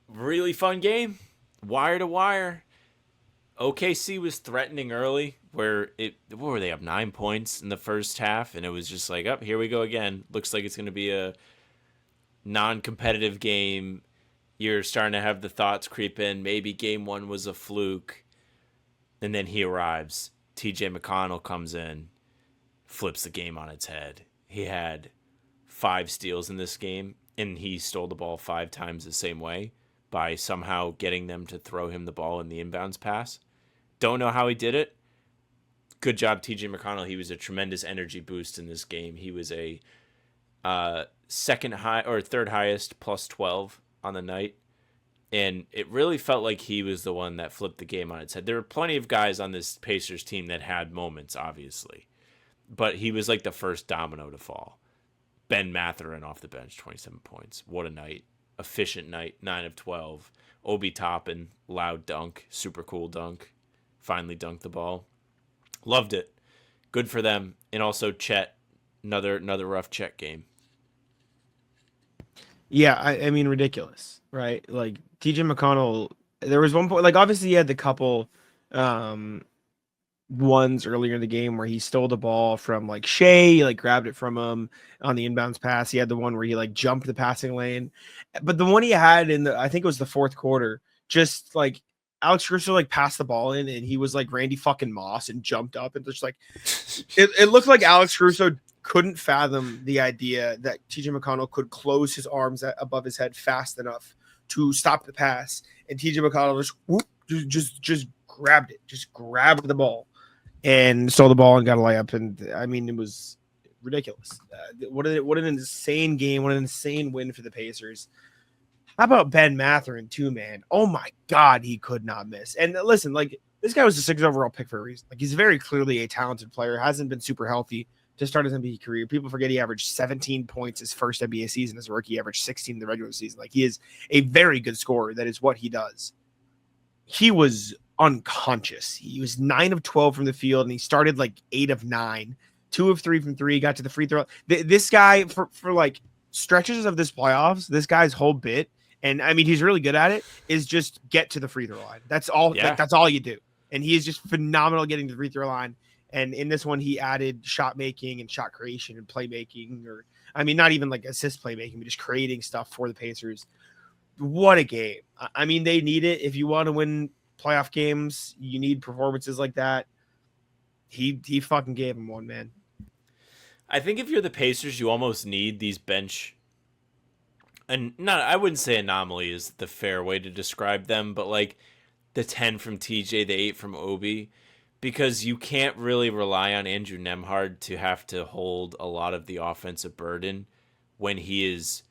Speaker 3: Really fun game, wire to wire. OKC was threatening early, what were they up 9 points in the first half, and it was just like, oh, here we go again. Looks like it's going to be a non-competitive game. You're starting to have the thoughts creep in. Maybe game 1 was a fluke. And then he arrives. TJ McConnell comes in, flips the game on its head. He had 5 steals in this game, and he stole the ball 5 times the same way by somehow getting them to throw him the ball in the inbounds pass. Don't know how he did it. Good job, TJ McConnell. He was a tremendous energy boost in this game. He was a third highest plus 12 on the night. And it really felt like he was the one that flipped the game on its head. There were plenty of guys on this Pacers team that had moments, obviously. But he was like the first domino to fall. Ben Mathurin off the bench, 27 points. What a night. Efficient night, 9 of 12. Obi Toppin, loud dunk, super cool dunk. Finally dunked the ball. Loved it. Good for them. And also Chet, another rough Chet game.
Speaker 2: Yeah, I mean, ridiculous, right? Like, TJ McConnell, there was one point, like, obviously he had the couple ones earlier in the game where he stole the ball from, like, Shea, like, grabbed it from him on the inbounds pass. He had the one where he, like, jumped the passing lane. But the one he had I think it was the fourth quarter, just, like, Alex Caruso, like, passed the ball in, and he was, like, Randy fucking Moss and jumped up and just, like, it looked like Alex Caruso couldn't fathom the idea that TJ McConnell could close his arms above his head fast enough to stop the pass, and TJ McConnell just grabbed it, just grabbed the ball and stole the ball and got a layup. And I mean, it was ridiculous. What an insane game! What an insane win for the Pacers. How about Ben Mathurin too, man? Oh my God, he could not miss. And listen, like, this guy was a 6th overall pick for a reason. Like, he's very clearly a talented player. Hasn't been super healthy to start his NBA career. People forget he averaged 17 points his first NBA season as a rookie. He averaged 16 in the regular season. Like, he is a very good scorer. That is what he does. He was unconscious. He was 9 of 12 from the field, and he started like 8 of 9, 2 of 3 from 3, got to the free throw. This guy, for like stretches of this playoffs, this guy's whole bit, and I mean, he's really good at it, is just get to the free throw line. That's all.
Speaker 3: Yeah.
Speaker 2: That's all you do. And he is just phenomenal getting to the free throw line. And in this one, he added shot making and shot creation and playmaking, or I mean, not even like assist playmaking, but just creating stuff for the Pacers. What a game. I mean, they need it. If you want to win playoff games, you need performances like that. He fucking gave him one, man.
Speaker 3: I think if you're the Pacers, you almost need these bench. And I wouldn't say anomaly is the fair way to describe them, but like the 10 from TJ, the 8 from Obi, because you can't really rely on Andrew Nembhard to have to hold a lot of the offensive burden when he is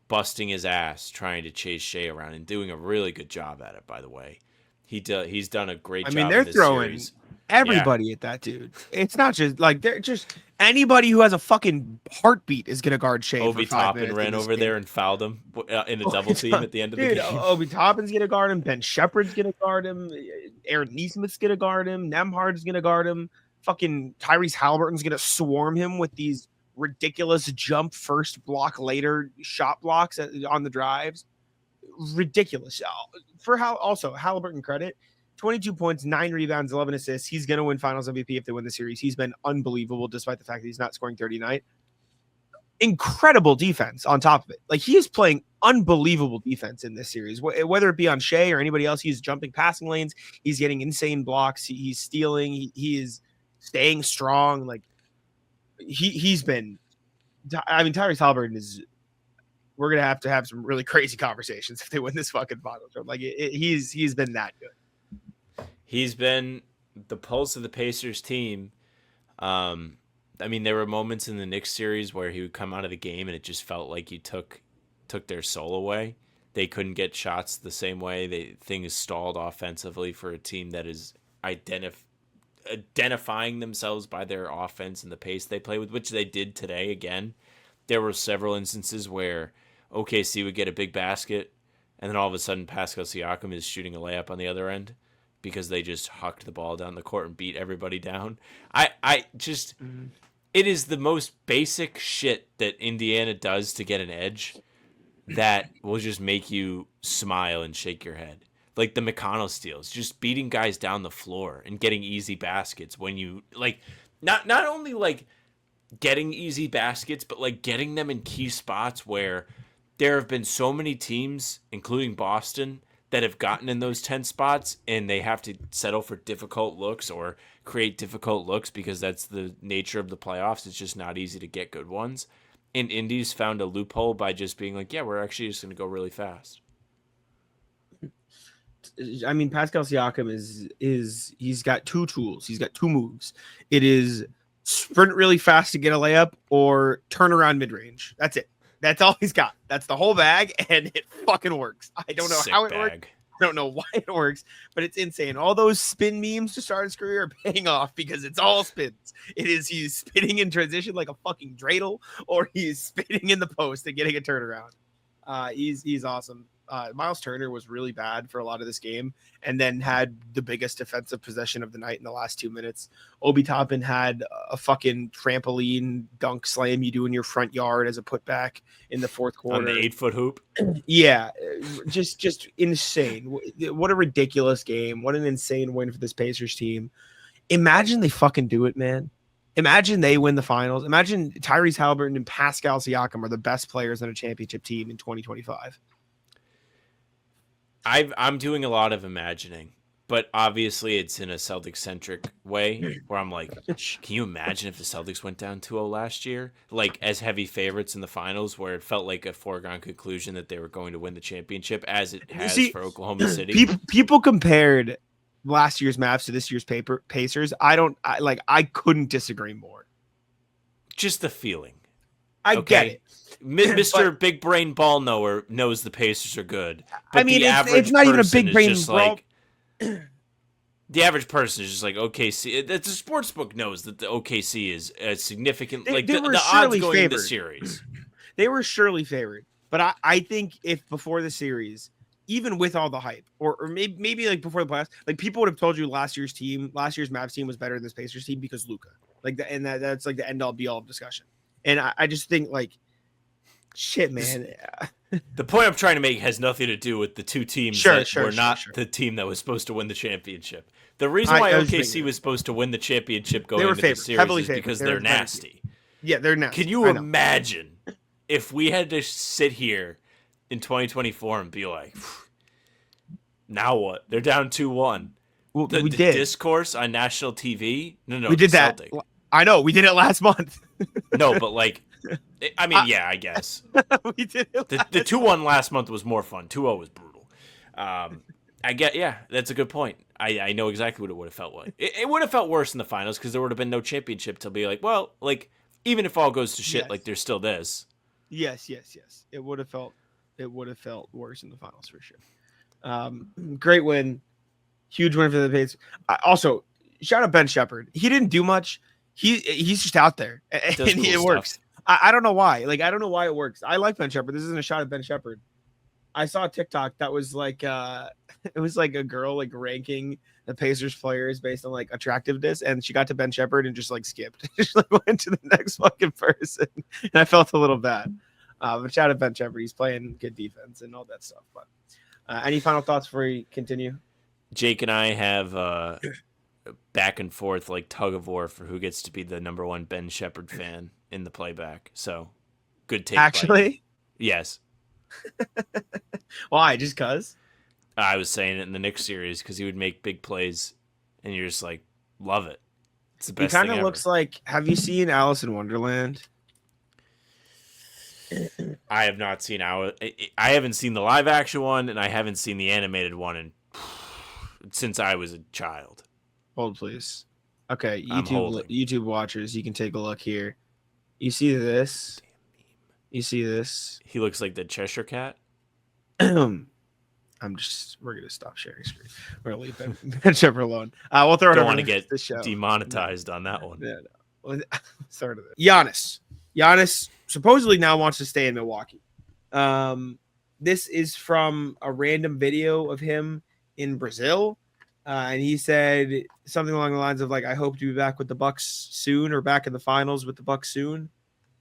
Speaker 3: busting his ass trying to chase Shea around and doing a really good job at it, by the way. He's done a great job.
Speaker 2: I mean, they're throwing
Speaker 3: series.
Speaker 2: everybody at that dude. It's not just like they're just anybody who has a fucking heartbeat is going to guard Shea.
Speaker 3: Obi
Speaker 2: for 5
Speaker 3: Toppin
Speaker 2: minutes
Speaker 3: ran over there and fouled him in a double team at the end of the
Speaker 2: dude,
Speaker 3: game.
Speaker 2: Obi Toppin's going to guard him. Ben Shepherd's going to guard him. Aaron Neesmith's going to guard him. Nembhard's going to guard him. Fucking Tyrese Halliburton's going to swarm him with these ridiculous jump first, block later, shot blocks on the drives. Ridiculous. For how also Halliburton credit, 22 points, 9 rebounds, 11 assists. He's going to win Finals MVP if they win the series. He's been unbelievable despite the fact that he's not scoring 30 tonight. Incredible defense on top of it. Like, he is playing unbelievable defense in this series, whether it be on Shea or anybody else. He's jumping passing lanes. He's getting insane blocks. He's stealing. He is staying strong. Like, he's been, I mean, Tyrese Halliburton is, we're going to have some really crazy conversations if they win this fucking finals. Like, he's been that good.
Speaker 3: He's been the pulse of the Pacers team. I mean, there were moments in the Knicks series where he would come out of the game and it just felt like he took their soul away. They couldn't get shots the same way. Things stalled offensively for a team that is identifying themselves by their offense and the pace they play with, which they did today again. There were several instances where OKC would get a big basket, and then all of a sudden Pascal Siakam is shooting a layup on the other end because they just hucked the ball down the court and beat everybody down. It is the most basic shit that Indiana does to get an edge that will just make you smile and shake your head. Like the McConnell steals, just beating guys down the floor and getting easy baskets when you, like, not only like getting easy baskets, but like getting them in key spots where there have been so many teams, including Boston, that have gotten in those 10 spots and they have to settle for difficult looks or create difficult looks because that's the nature of the playoffs. It's just not easy to get good ones. And Indy's found a loophole by just being like, yeah, we're actually just going to go really fast.
Speaker 2: I mean, Pascal Siakam he's got two tools. He's got two moves. It is sprint really fast to get a layup or turn around mid-range. That's it. That's all he's got. That's the whole bag, and it fucking works. I don't know how it works. I don't know why it works, but it's insane. All those spin memes to start his career are paying off because it's all spins. He's spinning in transition like a fucking dreidel, or he's spinning in the post and getting a turnaround. He's awesome. Miles Turner was really bad for a lot of this game and then had the biggest defensive possession of the night in the last 2 minutes. Obi Toppin had a fucking trampoline dunk slam you do in your front yard as a putback in the fourth quarter.
Speaker 3: On the 8-foot hoop?
Speaker 2: Yeah, just insane. What a ridiculous game. What an insane win for this Pacers team. Imagine they fucking do it, man. Imagine they win the finals. Imagine Tyrese Halliburton and Pascal Siakam are the best players on a championship team in 2025.
Speaker 3: I'm doing a lot of imagining, but obviously it's in a Celtics-centric way where I'm like, can you imagine if the Celtics went down 2-0 last year? Like, as heavy favorites in the finals where it felt like a foregone conclusion that they were going to win the championship, as it has for Oklahoma City.
Speaker 2: People compared last year's Mavs to this year's Pacers. I couldn't disagree more.
Speaker 3: Just the feeling.
Speaker 2: I get it.
Speaker 3: Mr. Big Brain Ball Knower knows the Pacers are good. But
Speaker 2: I mean, it's not even a big brain ball.
Speaker 3: The average person is just like, OKC. The sports book knows that the OKC is a significant.
Speaker 2: They
Speaker 3: the odds going into the series.
Speaker 2: They were surely favored. But I think if before the series, even with all the hype, or maybe like before the playoffs, like people would have told you last year's Mavs team was better than this Pacers team because Luka. That's like the end all be all of discussion. And I just think like, shit, man.
Speaker 3: The point I'm trying to make has nothing to do with the two teams that were not the team that was supposed to win the championship. The reason why OKC was supposed to win the championship going into the series is because they're nasty.
Speaker 2: Yeah, they're nasty.
Speaker 3: Can you imagine if we had to sit here in 2024 and be like, now what? They're down 2-1.
Speaker 2: Well,
Speaker 3: the
Speaker 2: did.
Speaker 3: Discourse on national TV? No,
Speaker 2: we did that. Celtic. I know, we did it last month.
Speaker 3: No, but like, I mean, yeah, I guess.
Speaker 2: We did it
Speaker 3: the 2-1 last month was more fun. 2-0 was brutal. I get, yeah, that's a good point. I know exactly what it would have felt like. It would have felt worse in the finals because there would have been no championship to be like, well, like, even if all goes to shit, like, there's still this.
Speaker 2: Yes. It would have felt worse in the finals for sure. Great win. Huge win for the Pacers. Also, shout out Ben Shepherd. He didn't do much. He's just out there, and it works. I don't know why. Like, I don't know why it works. I like Ben Shepherd. This isn't a shot at Ben Shepherd. I saw a TikTok that was like it was like a girl like ranking the Pacers players based on like attractiveness, and she got to Ben Shepherd and just like skipped. She like went to the next fucking person, and I felt a little bad. But shout out Ben Shepherd, he's playing good defense and all that stuff. But any final thoughts before we continue?
Speaker 3: Jake and I have back and forth like tug of war for who gets to be the number one Ben Shepherd fan in the playback. So good take.
Speaker 2: Actually,
Speaker 3: yes.
Speaker 2: Why? Just cause?
Speaker 3: I was saying it in the Knicks series because he would make big plays, and you're just like, love it. It's the best.
Speaker 2: He kind of looks like. Have you seen Alice in Wonderland?
Speaker 3: I have not seen I haven't seen the live action one, and I haven't seen the animated one since I was a child.
Speaker 2: Hold please. Okay, YouTube watchers, you can take a look here. You see this? You see this?
Speaker 3: He looks like the Cheshire Cat.
Speaker 2: We're gonna stop sharing screen. We're gonna leave Ben Shepherd alone. We'll throw it.
Speaker 3: Don't want to get demonetized on that one.
Speaker 2: No. Start of it. Giannis supposedly now wants to stay in Milwaukee. This is from a random video of him in Brazil, and he said something along the lines of like, "I hope to be back with the Bucks soon, or back in the finals with the Bucks soon."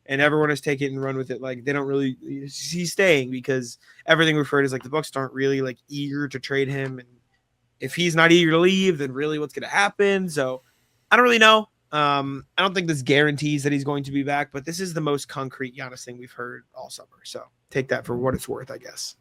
Speaker 2: And everyone has taken it and run with it. Like they don't really. He's staying because everything we've heard is like the Bucks aren't really like eager to trade him, and if he's not eager to leave, then really what's going to happen? So I don't really know. I don't think this guarantees that he's going to be back, but this is the most concrete Giannis thing we've heard all summer. So take that for what it's worth, I guess.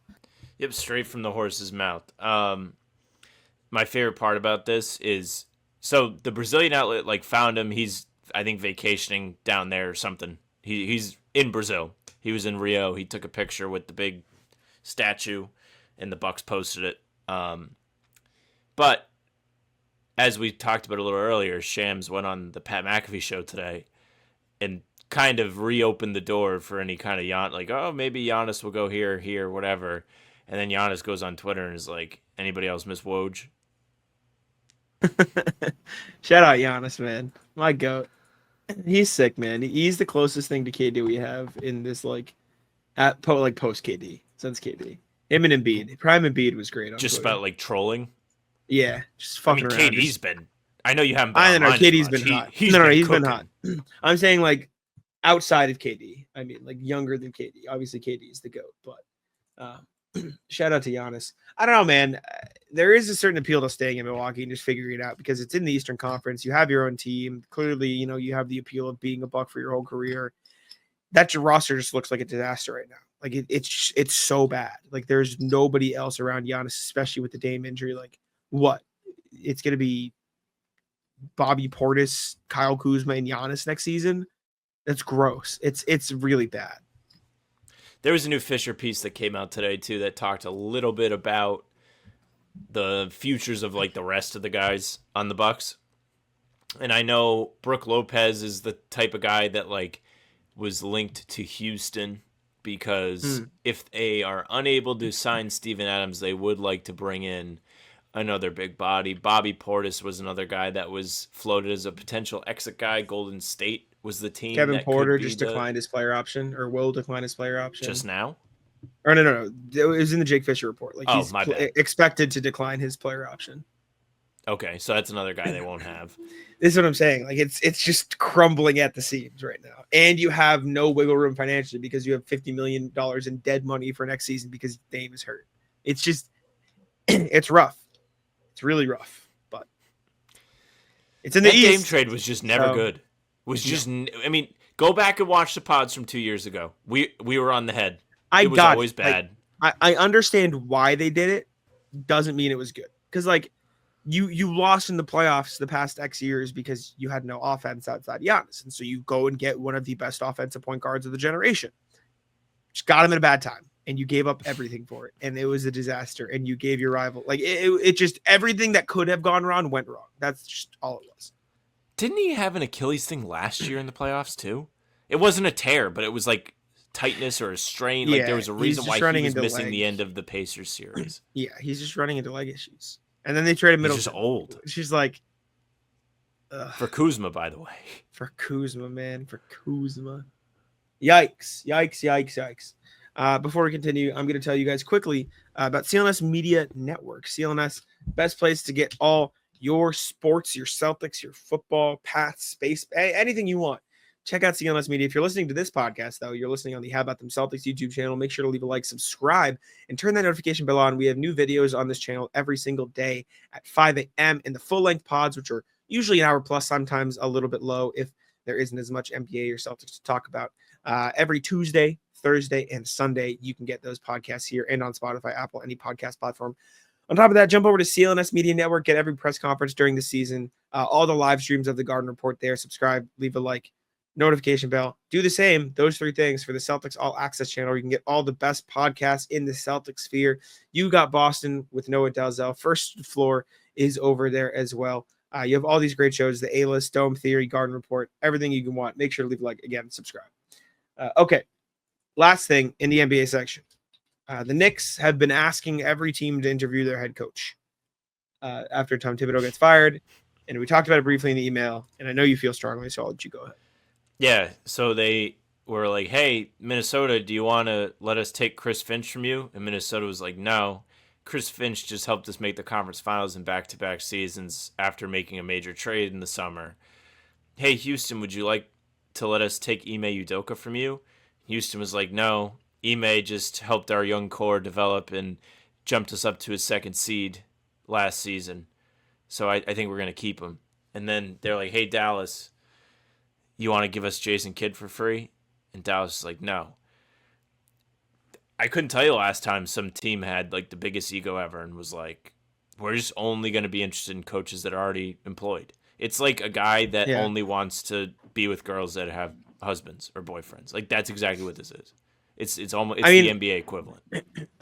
Speaker 3: Yep, straight from the horse's mouth. My favorite part about this is so the Brazilian outlet like found him. He's I think vacationing down there or something. He's in Brazil. He was in Rio. He took a picture with the big statue, and the Bucks posted it. But as we talked about a little earlier, Shams went on the Pat McAfee show today and kind of reopened the door for any kind of like, oh, maybe Giannis will go here, whatever. And then Giannis goes on Twitter and is like, anybody else miss Woj?
Speaker 2: Shout out Giannis, man. My goat. He's sick, man. He's the closest thing to KD we have in this post KD since KD. Him and Embiid. Prime Embiid was great.
Speaker 3: Just
Speaker 2: Twitter.
Speaker 3: About like trolling.
Speaker 2: Yeah, just fucking around.
Speaker 3: KD's been. I know you haven't. Been
Speaker 2: I know KD's been hot. He's been hot. I'm saying like outside of KD. I mean like younger than KD. Obviously KD is the GOAT, but shout out to Giannis. I don't know, man. There is a certain appeal to staying in Milwaukee and just figuring it out because it's in the Eastern Conference. You have your own team. Clearly, you have the appeal of being a Buck for your whole career. That roster just looks like a disaster right now. Like it's so bad. Like there's nobody else around Giannis, especially with the Dame injury. Like what? It's gonna be Bobby Portis, Kyle Kuzma, and Giannis next season. That's gross. It's really bad.
Speaker 3: There was a new Fisher piece that came out today too that talked a little bit about the futures of like the rest of the guys on the Bucks. And I know Brook Lopez is the type of guy that like was linked to Houston because if they are unable to sign Steven Adams, they would like to bring in another big body. Bobby Portis was another guy that was floated as a potential exit guy. Golden State was the team.
Speaker 2: Kevin Porter just declined his player option, or will decline his player option.
Speaker 3: Just now?
Speaker 2: Or no. It was in the Jake Fisher report. Like he's
Speaker 3: my bad.
Speaker 2: Expected to decline his player option.
Speaker 3: Okay, so that's another guy they won't have.
Speaker 2: This is what I'm saying. Like it's just crumbling at the seams right now, and you have no wiggle room financially because you have $50 million in dead money for next season because Dame is hurt. It's just, it's rough. It's really rough, but it's in the East.
Speaker 3: Dame trade was just never good. I mean, go back and watch the pods from 2 years ago. We were on the head. It was always bad.
Speaker 2: I understand why they did it. Doesn't mean it was good because like. You lost in the playoffs the past X years because you had no offense outside Giannis. And so you go and get one of the best offensive point guards of the generation. Just got him at a bad time. And you gave up everything for it. And it was a disaster. And you gave your rival. Like, it just, everything that could have gone wrong went wrong. That's just all it was.
Speaker 3: Didn't he have an Achilles thing last year in the playoffs, too? It wasn't a tear, but it was like tightness or a strain.
Speaker 2: Yeah,
Speaker 3: like, there was a reason why he was missing the end of the Pacers series.
Speaker 2: Yeah, he's just running into leg issues. And then they traded Middleton.
Speaker 3: He's just old.
Speaker 2: She's like...
Speaker 3: For Kuzma, by the way.
Speaker 2: For Kuzma, man. For Kuzma. Yikes. Before we continue, I'm going to tell you guys quickly about CLNS Media Network. CLNS, best place to get all your sports, your Celtics, your football, paths, space, anything you want. Check out CLNS Media. If you're listening to this podcast, though, you're listening on the How About Them Celtics YouTube channel. Make sure to leave a like, subscribe, and turn that notification bell on. We have new videos on this channel every single day at 5 a.m. in the full-length pods, which are usually an hour plus, sometimes a little bit low if there isn't as much NBA or Celtics to talk about. Every Tuesday, Thursday, and Sunday, you can get those podcasts here and on Spotify, Apple, any podcast platform. On top of that, jump over to CLNS Media Network, get every press conference during the season, all the live streams of the Garden Report there. Subscribe, leave a like, notification bell. Do the same, those 3 things for the Celtics All Access channel. You can get all the best podcasts in the Celtics sphere. You got Boston with Noah Dalzell. First Floor is over there as well. You have all these great shows, the A-List, Dome Theory, Garden Report, everything you can want. Make sure to leave a like, again, subscribe. Okay, last thing in the NBA section. The Knicks have been asking every team to interview their head coach after Tom Thibodeau gets fired. And we talked about it briefly in the email, and I know you feel strongly, so I'll let you go ahead.
Speaker 3: Yeah, so they were like, hey, Minnesota, do you want to let us take Chris Finch from you? And Minnesota was like, no. Chris Finch just helped us make the conference finals in back-to-back seasons after making a major trade in the summer. Hey, Houston, would you like to let us take Ime Udoka from you? Houston was like, no. Ime just helped our young core develop and jumped us up to a 2nd seed last season. So I think we're going to keep him. And then they're like, hey, Dallas, you want to give us Jason Kidd for free? And Dallas is like, no. I couldn't tell you last time some team had like the biggest ego ever and was like, we're just only going to be interested in coaches that are already employed. It's like a guy that only wants to be with girls that have husbands or boyfriends. Like that's exactly what this is. It's almost the NBA equivalent.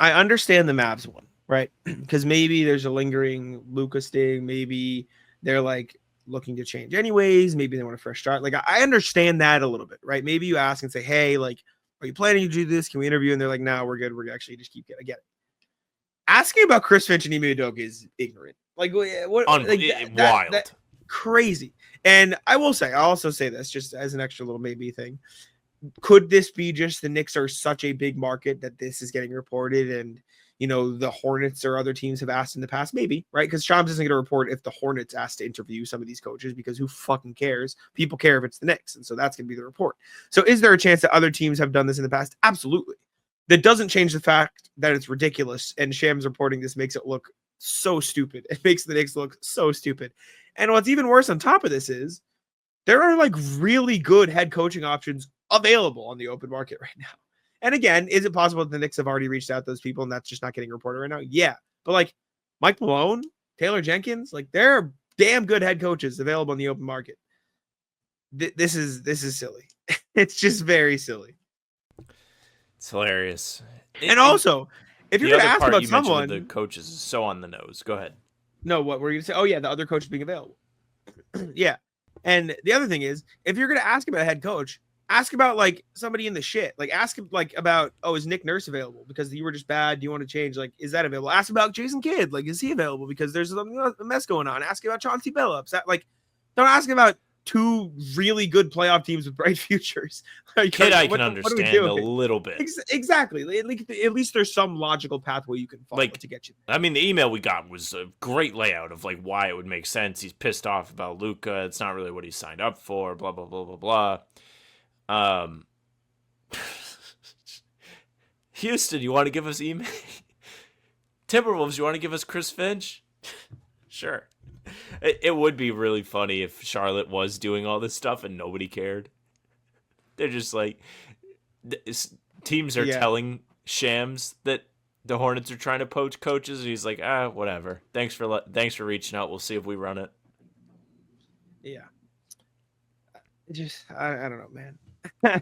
Speaker 3: I
Speaker 2: understand the Mavs one, right? Because maybe there's a lingering Luka sting. Maybe they're like looking to change anyways. Maybe they want a fresh start. Like I understand that a little bit, right? Maybe you ask and say, hey, like, are you planning to do this? Can we interview? And they're like, no, we're good. We're actually just keep getting. I get it. Asking about Chris Finch and Ime Udoka is ignorant. Like what? Like,
Speaker 3: wild.
Speaker 2: That, crazy. And I'll also say this just as an extra little maybe thing. Could this be just the Knicks are such a big market that this is getting reported and, you know, the Hornets or other teams have asked in the past? Maybe, right? Because Shams isn't going to report if the Hornets asked to interview some of these coaches because who fucking cares? People care if it's the Knicks. And so that's going to be the report. So is there a chance that other teams have done this in the past? Absolutely. That doesn't change the fact that it's ridiculous. And Shams reporting this makes it look so stupid. It makes the Knicks look so stupid. And what's even worse on top of this is there are like really good head coaching options available on the open market right now. And again, is it possible that the Knicks have already reached out to those people and that's just not getting reported right now? Yeah. But like Mike Malone, Taylor Jenkins, like there are damn good head coaches available in the open market. This is silly. It's just very silly.
Speaker 3: It's hilarious.
Speaker 2: And also, if you're going to ask about someone,
Speaker 3: the coaches is so on the nose. Go ahead.
Speaker 2: No, what were you going to say? Oh yeah, the other coach being available. Yeah. And the other thing is, if you're going to ask about a head coach, ask about like somebody in the shit. Like ask him like about, oh, is Nick Nurse available because you were just bad? Do you want to change? Like, is that available? Ask about Jason Kidd. Like, is he available because there's a mess going on? Ask about Chauncey Billups. That like, don't ask about 2 really good playoff teams with bright futures. Like,
Speaker 3: Kidd, I can understand a little bit.
Speaker 2: Exactly. At least there's some logical pathway you can follow to get you there.
Speaker 3: I mean, the email we got was a great layout of like why it would make sense. He's pissed off about Luka. It's not really what he signed up for. Blah blah blah blah blah. Houston, you want to give us Ime? Timberwolves, you want to give us Chris Finch? Sure. It would be really funny if Charlotte was doing all this stuff and nobody cared. They're just like, teams are telling Shams that the Hornets are trying to poach coaches, and he's like, whatever. Thanks for reaching out. We'll see if we run it.
Speaker 2: Yeah. I don't know, man.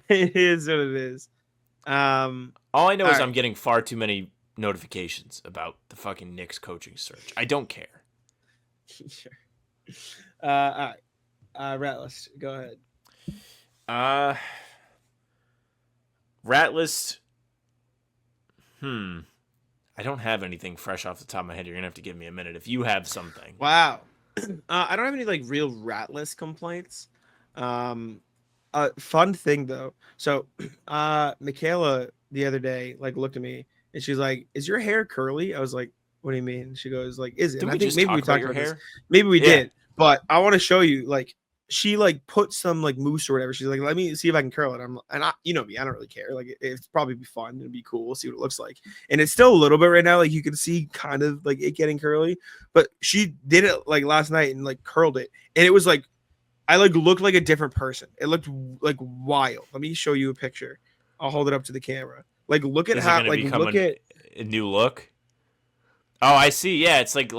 Speaker 2: It is what it is.
Speaker 3: All I know is I'm getting far too many notifications about the fucking Knicks coaching search. I don't care.
Speaker 2: Sure. All right. Rat list. Go ahead.
Speaker 3: Rat list. I don't have anything fresh off the top of my head. You're gonna have to give me a minute if you have something.
Speaker 2: Wow. I don't have any like real rat list complaints. Fun thing though. So, Michaela, the other day, like looked at me and she's like, "Is your hair curly?" I was like, "What do you mean?" She goes like, "Is it?"
Speaker 3: Did
Speaker 2: And
Speaker 3: we
Speaker 2: I think
Speaker 3: just
Speaker 2: maybe
Speaker 3: talk
Speaker 2: we
Speaker 3: about
Speaker 2: talked
Speaker 3: your
Speaker 2: about this.
Speaker 3: hair?
Speaker 2: Maybe we
Speaker 3: Yeah.
Speaker 2: did, but I want to show you. Like, she like put some like mousse or whatever. She's like, "Let me see if I can curl it." You know me, I don't really care. Like, it's probably be fun. It'd be cool. We'll see what it looks like. And it's still a little bit right now. Like, you can see kind of like it getting curly, but she did it like last night and like curled it, and it was like I like looked like a different person. It looked like wild. Let me show you a picture. I'll hold it up to the camera. Like, look at
Speaker 3: Is it
Speaker 2: how
Speaker 3: going to
Speaker 2: like
Speaker 3: become
Speaker 2: look at
Speaker 3: a new look? Oh, I see. Yeah, it's like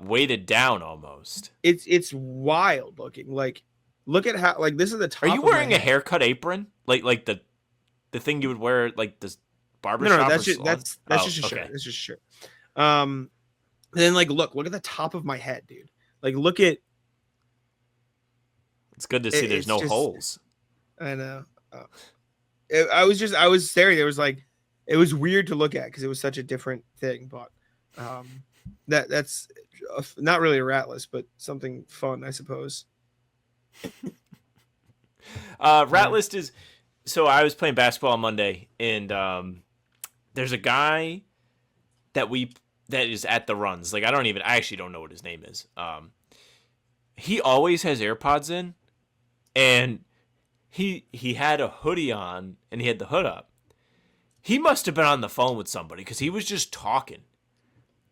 Speaker 3: weighted down almost.
Speaker 2: it's wild looking. Like, look at how like this is the top
Speaker 3: Are you
Speaker 2: of my
Speaker 3: wearing a
Speaker 2: head.
Speaker 3: haircut apron? Like the thing you would wear at like this barber
Speaker 2: No,
Speaker 3: shop
Speaker 2: that's
Speaker 3: or
Speaker 2: just
Speaker 3: salon?
Speaker 2: that's
Speaker 3: Oh,
Speaker 2: just a shirt.
Speaker 3: okay.
Speaker 2: That's just a shirt. And then like look at the top of my head, dude. Like, look at
Speaker 3: It's good to see there's
Speaker 2: it's
Speaker 3: no
Speaker 2: just
Speaker 3: holes.
Speaker 2: I know. I was staring. It was like it was weird to look at because it was such a different thing. But that's not really a rat list, but something fun, I suppose.
Speaker 3: Rat list is so I was playing basketball on Monday, and there's a guy that is at the runs. Like I actually don't know what his name is. He always has AirPods in, and he had a hoodie on and he had the hood up. He must have been on the phone with somebody because he was just talking,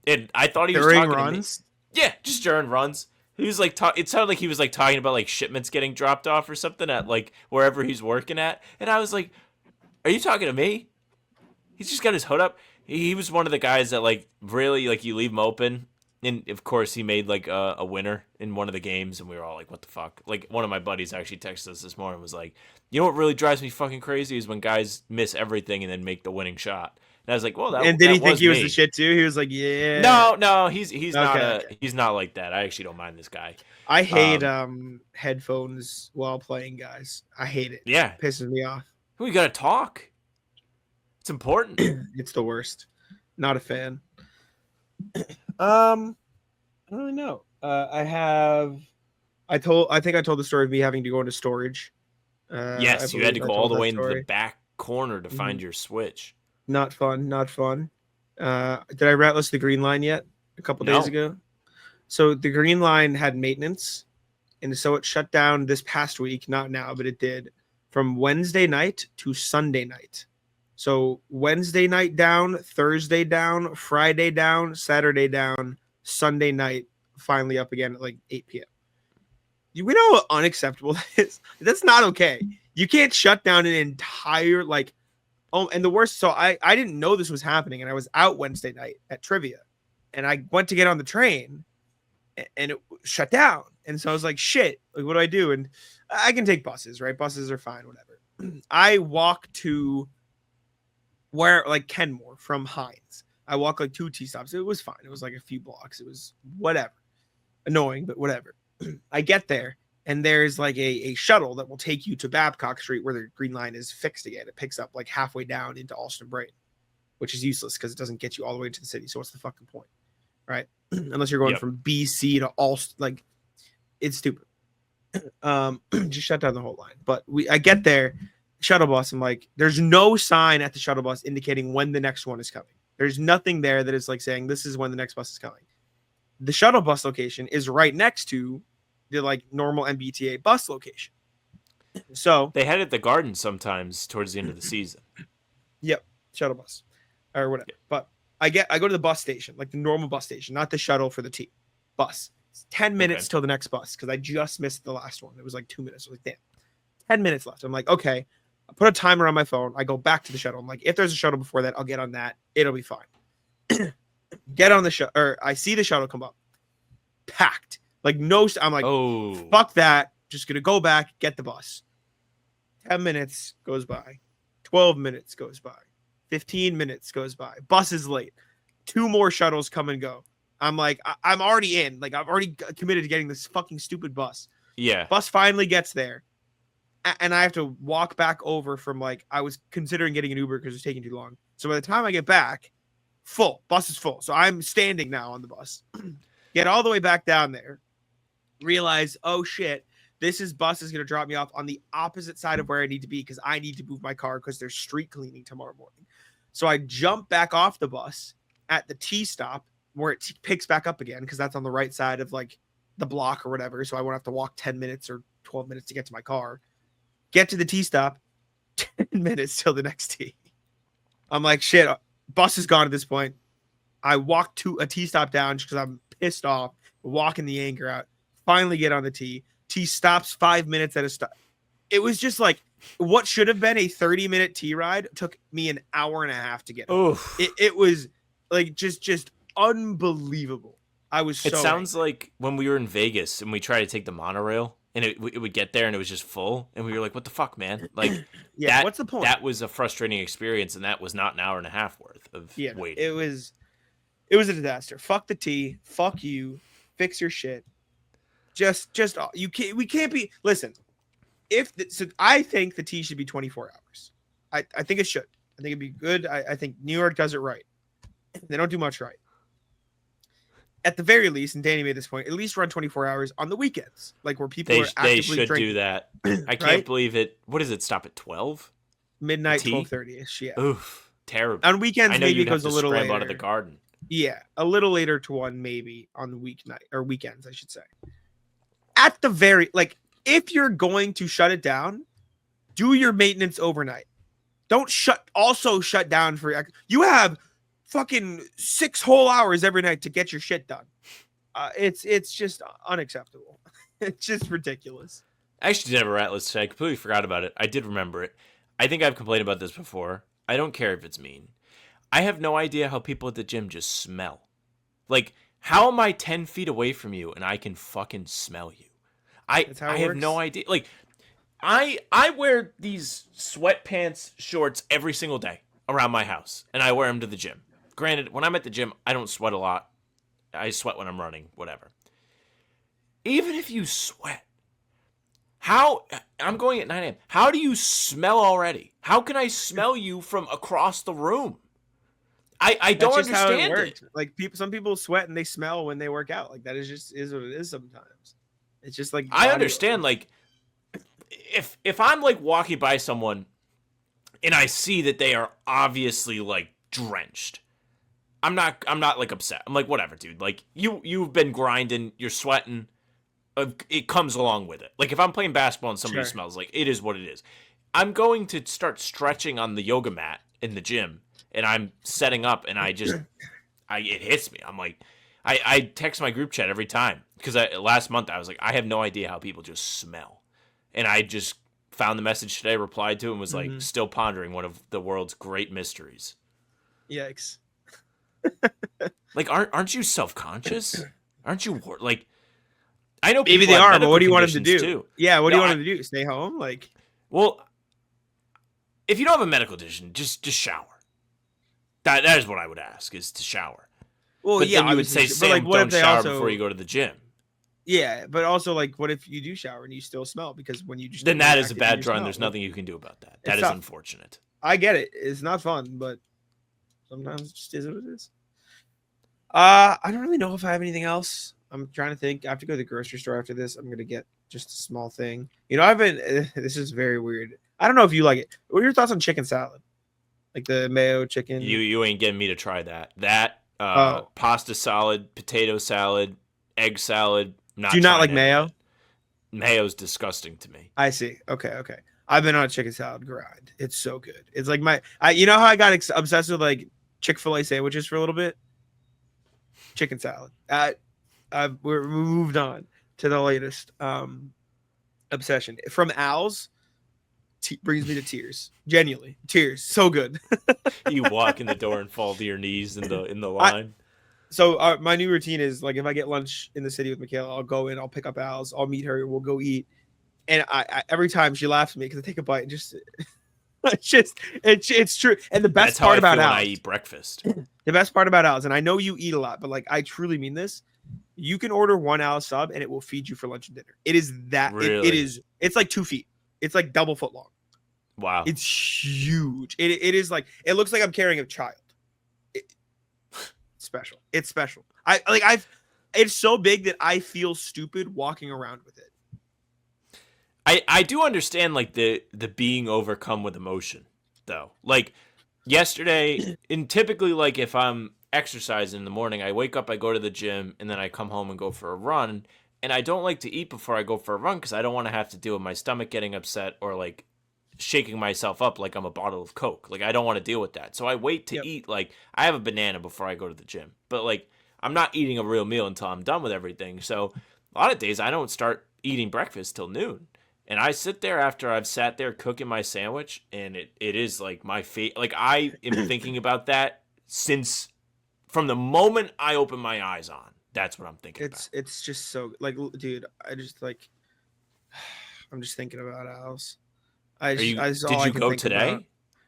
Speaker 3: and I thought he was
Speaker 2: During
Speaker 3: talking
Speaker 2: runs.
Speaker 3: to me. Yeah, just during runs. He was like, it sounded like he was like talking about like shipments getting dropped off or something at like wherever he's working at, and I was like, "Are you talking to me?" He's just got his hood up. He was one of the guys that like really like you leave him open, and of course he made like a winner in one of the games, and we were all like, "What the fuck?" Like one of my buddies actually texted us this morning and was like, "You know what really drives me fucking crazy is when guys miss everything and then make the winning shot." And I was like, "Well,
Speaker 2: And did
Speaker 3: that
Speaker 2: he think
Speaker 3: was
Speaker 2: he was
Speaker 3: me."
Speaker 2: the shit too? He was like, "Yeah."
Speaker 3: No, he's
Speaker 2: Okay.
Speaker 3: he's not like that. I actually don't mind this guy.
Speaker 2: I hate headphones while playing, guys. I hate it.
Speaker 3: Yeah,
Speaker 2: It pisses me off.
Speaker 3: we gotta talk. It's important.
Speaker 2: It's the worst. Not a fan. I don't really know. I think I told the story of me having to go into storage.
Speaker 3: Yes, you had to go all the way into the back corner to find
Speaker 2: Mhm.
Speaker 3: your Switch.
Speaker 2: Not fun. Not fun. Did I rat list the green line yet? A couple days
Speaker 3: No.
Speaker 2: ago. So the green line had maintenance, and so it shut down this past week. Not now, but it did from Wednesday night to Sunday night. So Wednesday night down, Thursday down, Friday down, Saturday down, Sunday night finally up again at like 8 p.m. We know how unacceptable that is. That's not okay. You can't shut down an entire like. Oh, and the worst. So I didn't know this was happening, and I was out Wednesday night at trivia, and I went to get on the train, and it shut down. And so I was like, shit. Like, what do I do? And I can take buses, right? Buses are fine, whatever. I walk to where like Kenmore from Hines. I walk like 2 T stops. It was fine. It was like a few blocks. It was whatever. Annoying, but whatever. I get there, and there's like a shuttle that will take you to Babcock Street where the green line is fixed again. It picks up like halfway down into Alston Brighton, which is useless because it doesn't get you all the way into the city. So what's the fucking point? Right? Unless you're going
Speaker 3: Yep.
Speaker 2: from BC to Alston, like it's stupid. Just shut down the whole line. But I get there, shuttle bus. I'm like, there's no sign at the shuttle bus indicating when the next one is coming. There's nothing there that is like saying this is when the next bus is coming. The shuttle bus location is right next to the like normal MBTA bus location. So
Speaker 3: They had it at the Garden sometimes towards the end of the season.
Speaker 2: yep, shuttle bus or whatever.
Speaker 3: Yep.
Speaker 2: But I go to the bus station, like the normal bus station, not the shuttle for the team. Bus. It's 10 minutes till the next bus because I just missed the last one. It was like 2 minutes. I was like, damn, 10 minutes left. I'm like, okay. I put a timer on my phone. I go back to the shuttle. I'm like, if there's a shuttle before that, I'll get on that. It'll be fine. Get on the shuttle, or I see the shuttle come up, packed. Like no, I'm like,
Speaker 3: Oh,
Speaker 2: fuck that. Just gonna go back, get the bus. 10 minutes goes by. 12 minutes goes by. 15 minutes goes by. Bus is late. 2 more shuttles come and go. I'm like, I'm already in. Like, I've already committed to getting this fucking stupid bus.
Speaker 3: yeah.
Speaker 2: Bus finally gets there. And I have to walk back over from like, I was considering getting an Uber because it was taking too long. So by the time I get back, full. Bus is full. So I'm standing now on the bus. Get all the way back down there. Realize, oh shit, bus is going to drop me off on the opposite side of where I need to be because I need to move my car because there's street cleaning tomorrow morning. So I jump back off the bus at the T stop where it picks back up again because that's on the right side of like the block or whatever. So I won't have to walk 10 minutes or 12 minutes to get to my car. Get to the T stop, 10 minutes till the next T. I'm like, shit, bus is gone at this point. I walk to a T stop down just because I'm pissed off, walking the anger out. Finally get on the T. T stops 5 minutes at a stop. It was just like what should have been a 30-minute T ride took me an hour and a half to get. It was like just unbelievable. I was so
Speaker 3: It sounds like when we were in Vegas and we tried to take the monorail and it would get there and it was just full and we were like, what the fuck, man? Like,
Speaker 2: yeah, what's the point?
Speaker 3: That was a frustrating experience and that was not an hour and a half worth of waiting.
Speaker 2: It was a disaster. Fuck the T. Fuck you. Fix your shit. We can't be. Listen, I think the T should be 24 hours. I think it should. I think it'd be good. I think New York does it right. They don't do much right. At the very least, and Danny made this point, at least run 24 hours on the weekends, like where people are actively
Speaker 3: They should
Speaker 2: drinking.
Speaker 3: do that. I can't believe it. What does it stop at 12?
Speaker 2: Midnight, 12:30ish. Yeah.
Speaker 3: Oof, terrible.
Speaker 2: On weekends,
Speaker 3: I know
Speaker 2: maybe
Speaker 3: you'd
Speaker 2: it goes
Speaker 3: have
Speaker 2: a
Speaker 3: to
Speaker 2: little
Speaker 3: scramble
Speaker 2: later.
Speaker 3: out of the garden.
Speaker 2: Yeah, a little later to 1 maybe on the weeknight or weekends, I should say. At the very, like, if you're going to shut it down, do your maintenance overnight. Don't shut down for you have fucking 6 whole hours every night to get your shit done. It's just unacceptable. It's just ridiculous.
Speaker 3: I actually did have a rat list today. I completely forgot about it. I did remember it. I think I've complained about this before. I don't care if it's mean. I have no idea how people at the gym just smell. Like, how am I 10 feet away from you and I can fucking smell you? I have no idea. Like, I wear these sweatpants shorts every single day around my house, and I wear them to the gym. Granted, when I'm at the gym, I don't sweat a lot. I sweat when I'm running, whatever. Even if you sweat, I'm going at 9 a.m. How do you smell already? How can I smell you from across the room? I don't understand it.
Speaker 2: Like some people sweat and they smell when they work out. Like that is what it is sometimes. It's just like
Speaker 3: I understand. Like if I'm like walking by someone and I see that they are obviously like drenched, I'm not like upset. I'm like, whatever, dude. Like you've been grinding, you're sweating. It comes along with it. Like if I'm playing basketball and somebody smells, like it is what it is. I'm going to start stretching on the yoga mat in the gym. And I'm setting up, and it hits me. I'm like, I text my group chat every time because last month I was like, I have no idea how people just smell, and I just found the message today, replied to, and was like, still pondering one of the world's great mysteries.
Speaker 2: Yikes!
Speaker 3: Like, aren't you self-conscious? Aren't you like? I know
Speaker 2: maybe they are, but what do you want them to do?
Speaker 3: Too.
Speaker 2: Yeah, what do you want them to do? Stay home? Like,
Speaker 3: well, if you don't have a medical condition, just shower. That is what I would ask, is to shower.
Speaker 2: Well,
Speaker 3: but
Speaker 2: yeah,
Speaker 3: then you would say, Sam, don't shower before you go to the gym.
Speaker 2: Yeah, but also, like, what if you do shower and you still smell? Because when you just
Speaker 3: then that is a bad draw, and there's nothing you can do about that. That is unfortunate.
Speaker 2: I get it. It's not fun, but sometimes it just is what it is. I don't really know if I have anything else. I'm trying to think. I have to go to the grocery store after this. I'm going to get just a small thing. You know, this is very weird. I don't know if you like it. What are your thoughts on chicken salad? Like the mayo chicken.
Speaker 3: You ain't getting me to try that. Pasta salad, potato salad, egg salad.
Speaker 2: Do you not like mayo?
Speaker 3: Mayo's disgusting to me.
Speaker 2: I see. Okay. I've been on a chicken salad grind. It's so good. It's like you know how I got obsessed with like Chick-fil-A sandwiches for a little bit? Chicken salad. We're moved on to the latest obsession. From Al's. Brings me to tears. Genuinely, tears. So good.
Speaker 3: You walk in the door and fall to your knees in the line.
Speaker 2: So my new routine is like if I get lunch in the city with Michaela, I'll go in, I'll pick up Al's, I'll meet her, we'll go eat, and I every time she laughs at me because I take a bite and just it's true. And the best part about Al's,
Speaker 3: when I eat breakfast.
Speaker 2: The best part about Al's, and I know you eat a lot, but like I truly mean this. You can order one Al's sub and it will feed you for lunch and dinner. It is that.
Speaker 3: Really?
Speaker 2: It's like 2 feet. It's like double foot long.
Speaker 3: Wow.
Speaker 2: It's huge. It is like, it looks like I'm carrying a child. It's special. It's special. It's so big that I feel stupid walking around with it.
Speaker 3: I do understand like the being overcome with emotion though. Like Yesterday, and typically, like, if I'm exercising in the morning, I wake up, I go to the gym, and then I come home and go for a run. And I don't like to eat before I go for a run because I don't want to have to deal with my stomach getting upset or like shaking myself up like I'm a bottle of Coke. Like, I don't want to deal with that. So I wait to
Speaker 2: Yep.
Speaker 3: eat. Like, I have a banana before I go to the gym, but like, I'm not eating a real meal until I'm done with everything. So a lot of days I don't start eating breakfast till noon. And I sit there after I've sat there cooking my sandwich, and it is like my fate. Like, I am thinking about that since from the moment I open my eyes on. That's what I'm thinking about.
Speaker 2: It's just so like, dude. I just like. I'm just thinking about Al's.
Speaker 3: Did you
Speaker 2: I can
Speaker 3: go
Speaker 2: think
Speaker 3: today?
Speaker 2: about.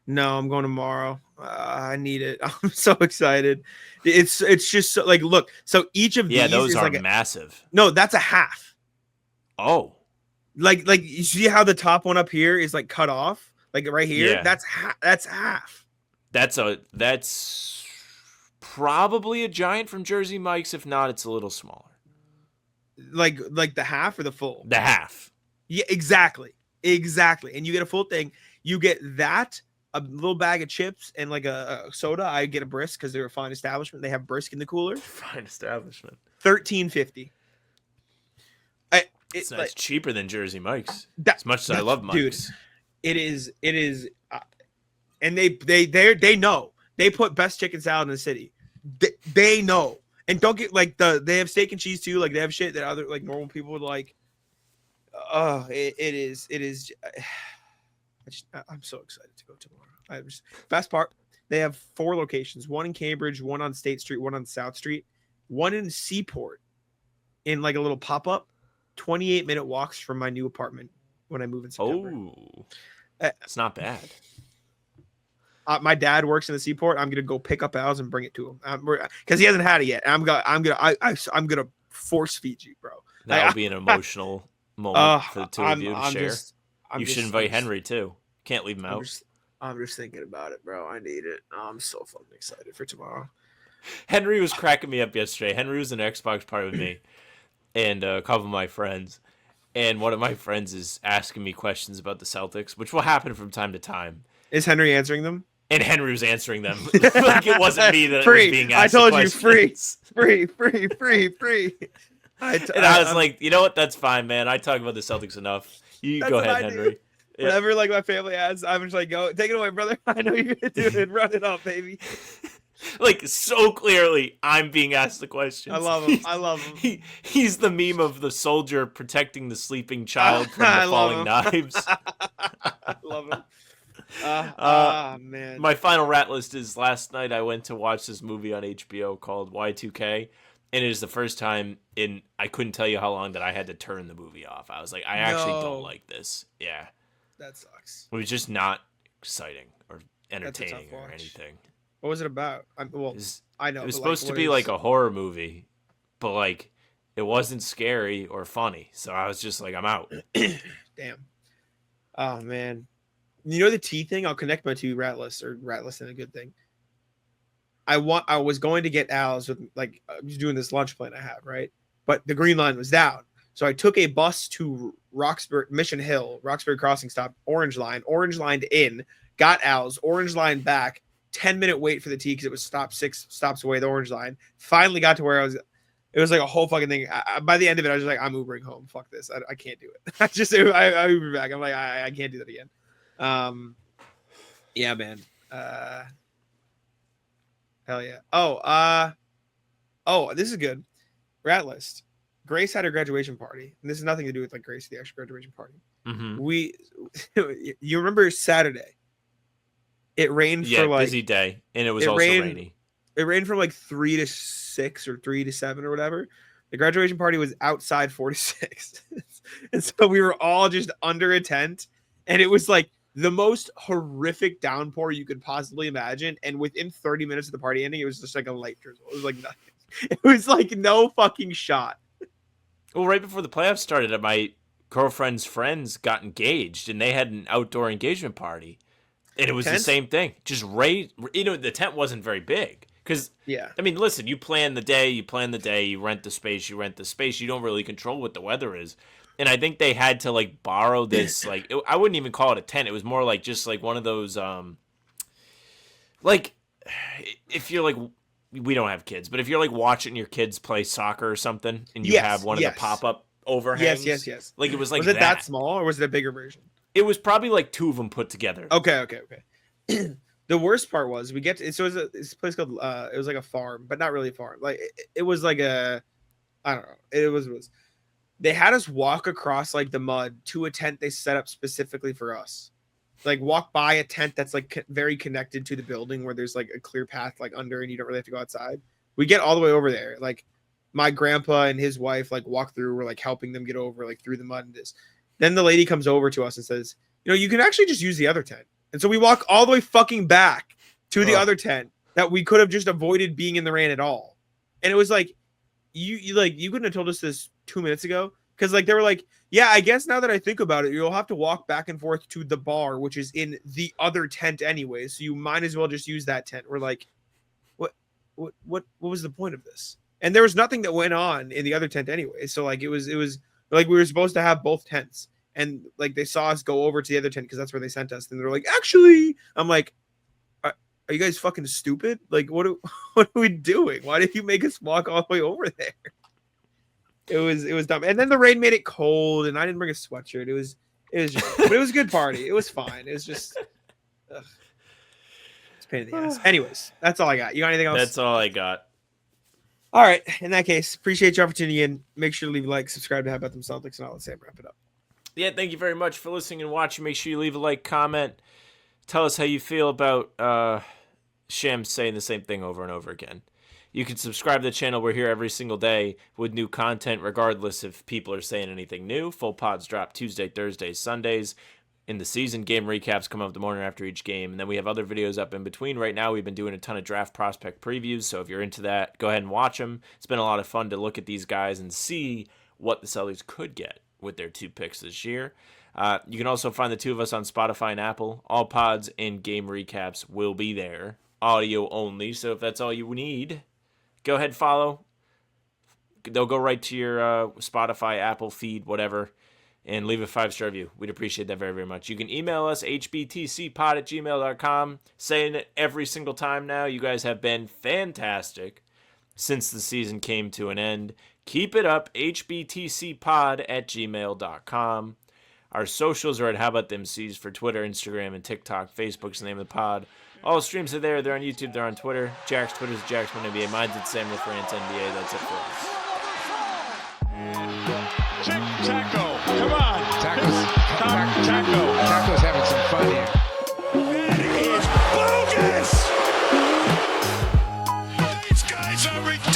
Speaker 2: No, I'm going tomorrow. I need it. I'm so excited. It's just so, like, look. So each of these
Speaker 3: those
Speaker 2: is
Speaker 3: are
Speaker 2: like
Speaker 3: massive.
Speaker 2: no, that's a half.
Speaker 3: Oh,
Speaker 2: Like you see how the top one up here is like cut off, like right here.
Speaker 3: Yeah.
Speaker 2: That's half.
Speaker 3: that's probably a giant from Jersey Mike's. If not, it's a little smaller.
Speaker 2: Like the half or the full.
Speaker 3: The half.
Speaker 2: Yeah, exactly. And you get a full thing. You get that, a little bag of chips, and like a soda. I get a brisk because they're a fine establishment. They have brisk in the cooler.
Speaker 3: Fine establishment.
Speaker 2: $13.50.
Speaker 3: It's nice. Cheaper than Jersey Mike's.
Speaker 2: That,
Speaker 3: as much as I love Mike's.
Speaker 2: Dude, it is, and they know. They put best chicken salad in the city. They know. And don't get like they have steak and cheese too. Like they have shit that other like normal people would like. It is. I'm so excited to go tomorrow. Best part, they have 4 locations: one in Cambridge, one on State Street, one on South Street, one in Seaport, in like a little pop up. 28-minute walks from my new apartment when I move in September.
Speaker 3: Oh, it's not bad.
Speaker 2: My dad works in the Seaport. I'm gonna go pick up Al's and bring it to him because he hasn't had it yet. I'm gonna force feed you, bro.
Speaker 3: That will be an emotional moment for the two of you to share. You should invite Henry too. Can't leave him out.
Speaker 2: I'm just thinking about it, bro. I need it. I'm so fucking excited for tomorrow.
Speaker 3: Henry was cracking me up yesterday. Henry was in an Xbox party with me and a couple of my friends. And one of my friends is asking me questions about the Celtics, which will happen from time to time.
Speaker 2: Is Henry answering them?
Speaker 3: And Henry was answering them. Like it wasn't me that
Speaker 2: free.
Speaker 3: was being asked.
Speaker 2: I told you
Speaker 3: questions.
Speaker 2: free.
Speaker 3: And I was like, you know what? That's fine, man. I talk about the Celtics enough. You go ahead, Henry.
Speaker 2: Yeah. Whenever like my family asks, I'm just like, go take it away, brother. I know you're gonna do it. Run it up, baby.
Speaker 3: Like so clearly, I'm being asked the questions.
Speaker 2: I love him.
Speaker 3: He's the meme of the soldier protecting the sleeping child from the falling knives.
Speaker 2: I love him. Man.
Speaker 3: My final rat list is last night I went to watch this movie on HBO called Y2K, and it is the first time in I couldn't tell you how long that I had to turn the movie off. I was like, I actually don't like this. Yeah.
Speaker 2: That sucks.
Speaker 3: It was just not exciting or entertaining or anything.
Speaker 2: What was it about? I know.
Speaker 3: It was supposed to be like a horror movie, but like it wasn't scary or funny. So I was just like, I'm out.
Speaker 2: Damn. Oh man. You know the T thing? I'll connect my two rat lists and a good thing. I was going to get Al's with like doing this lunch plan I have, right? But the green line was down. So I took a bus to Mission Hill, Roxbury Crossing stop, Orange lined in, got Al's, Orange line back, 10-minute wait for the T because it was stopped 6 stops away, the Orange line. Finally got to where I was. It was like a whole fucking thing. By the end of it, I was just like, I'm Ubering home. Fuck this. I can't do it. I Ubered back. I'm like, I can't do that again. Yeah, man. Hell yeah. Oh, this is good. Rat list. Grace had her graduation party, and this has nothing to do with like Grace, the actual graduation party.
Speaker 3: Mm-hmm.
Speaker 2: You remember Saturday? It rained for like
Speaker 3: busy day, and it was also rainy.
Speaker 2: It rained from like 3 to 6 or 3 to 7 or whatever. The graduation party was outside 4 to 6, and so we were all just under a tent, and it was like the most horrific downpour you could possibly imagine. And within 30 minutes of the party ending, it was just like a light drizzle. It was like nothing. It was like no fucking shot.
Speaker 3: Well, right before the playoffs started, my girlfriend's friends got engaged, and they had an outdoor engagement party. And it was the same thing. Just the tent wasn't very big. Because, I mean, listen, you plan the day, you rent the space, you don't really control what the weather is. And I think they had to, like, borrow this, like, I wouldn't even call it a tent. It was more like just, like, one of those, like, if you're like, we don't have kids, but if you're like watching your kids play soccer or something, and you have one of the pop-up overhangs.
Speaker 2: Yes.
Speaker 3: Like, it was like
Speaker 2: Was it that small, or was it a bigger version?
Speaker 3: It was probably like 2 of them put together.
Speaker 2: Okay. The worst part was it's a place called it was like a farm, but not really a farm. Like it was like a, I don't know. It was they had us walk across like the mud to a tent they set up specifically for us. Like walk by a tent that's like very connected to the building where there's like a clear path like under and you don't really have to go outside. We get all the way over there. Like my grandpa and his wife like walk through. We're like helping them get over like through the mud and this. Then the lady comes over to us and says, you can actually just use the other tent. And so we walk all the way fucking back to the other tent that we could have just avoided being in the rain at all. And it was like, you couldn't have told us this 2 minutes ago. Cause like, they were like, yeah, I guess now that I think about it, you'll have to walk back and forth to the bar, which is in the other tent anyway. So you might as well just use that tent. We're like, what was the point of this? And there was nothing that went on in the other tent anyway. So like, it was like, we were supposed to have both tents. And like they saw us go over to the other tent because that's where they sent us. And they're like, actually, I'm like, are you guys fucking stupid? Like, what are we doing? Why did you make us walk all the way over there? It was dumb. And then the rain made it cold, and I didn't bring a sweatshirt. It was but it was a good party. It was fine. It was just it's a pain in the ass. Anyways, that's all I got. You got anything else?
Speaker 3: That's all I got.
Speaker 2: All right. In that case, appreciate your opportunity and make sure to leave a like, subscribe to How About Them Celtics, and I'll let Sam wrap it up.
Speaker 3: Yeah, thank you very much for listening and watching. Make sure you leave a like, comment. Tell us how you feel about Shams saying the same thing over and over again. You can subscribe to the channel. We're here every single day with new content, regardless if people are saying anything new. Full pods drop Tuesday, Thursdays, Sundays. In the season, game recaps come up the morning after each game. And then we have other videos up in between. Right now, we've been doing a ton of draft prospect previews. So if you're into that, go ahead and watch them. It's been a lot of fun to look at these guys and see what the Celtics could get with their 2 picks this year. You can also find the 2 of us on Spotify and Apple. All pods and game recaps will be there. Audio only. So if that's all you need, go ahead, follow. They'll go right to your Spotify, Apple feed, and leave a 5-star review. We'd appreciate that very, very much. You can email us, hbtcpod@gmail.com. Saying it every single time now. You guys have been fantastic since the season came to an end. Keep it up, hbtcpod@gmail.com. Our socials are at How About Them C's for Twitter, Instagram, and TikTok. Facebook's the name of the pod. All streams are there. They're on YouTube. They're on Twitter. Jack's Twitter's Jack's1NBA. Mine's at Sam LaFrance NBA. That's it for us.
Speaker 1: Taco, come on.
Speaker 4: Taco's having some fun here.
Speaker 1: That is bogus. These guys are ridiculous.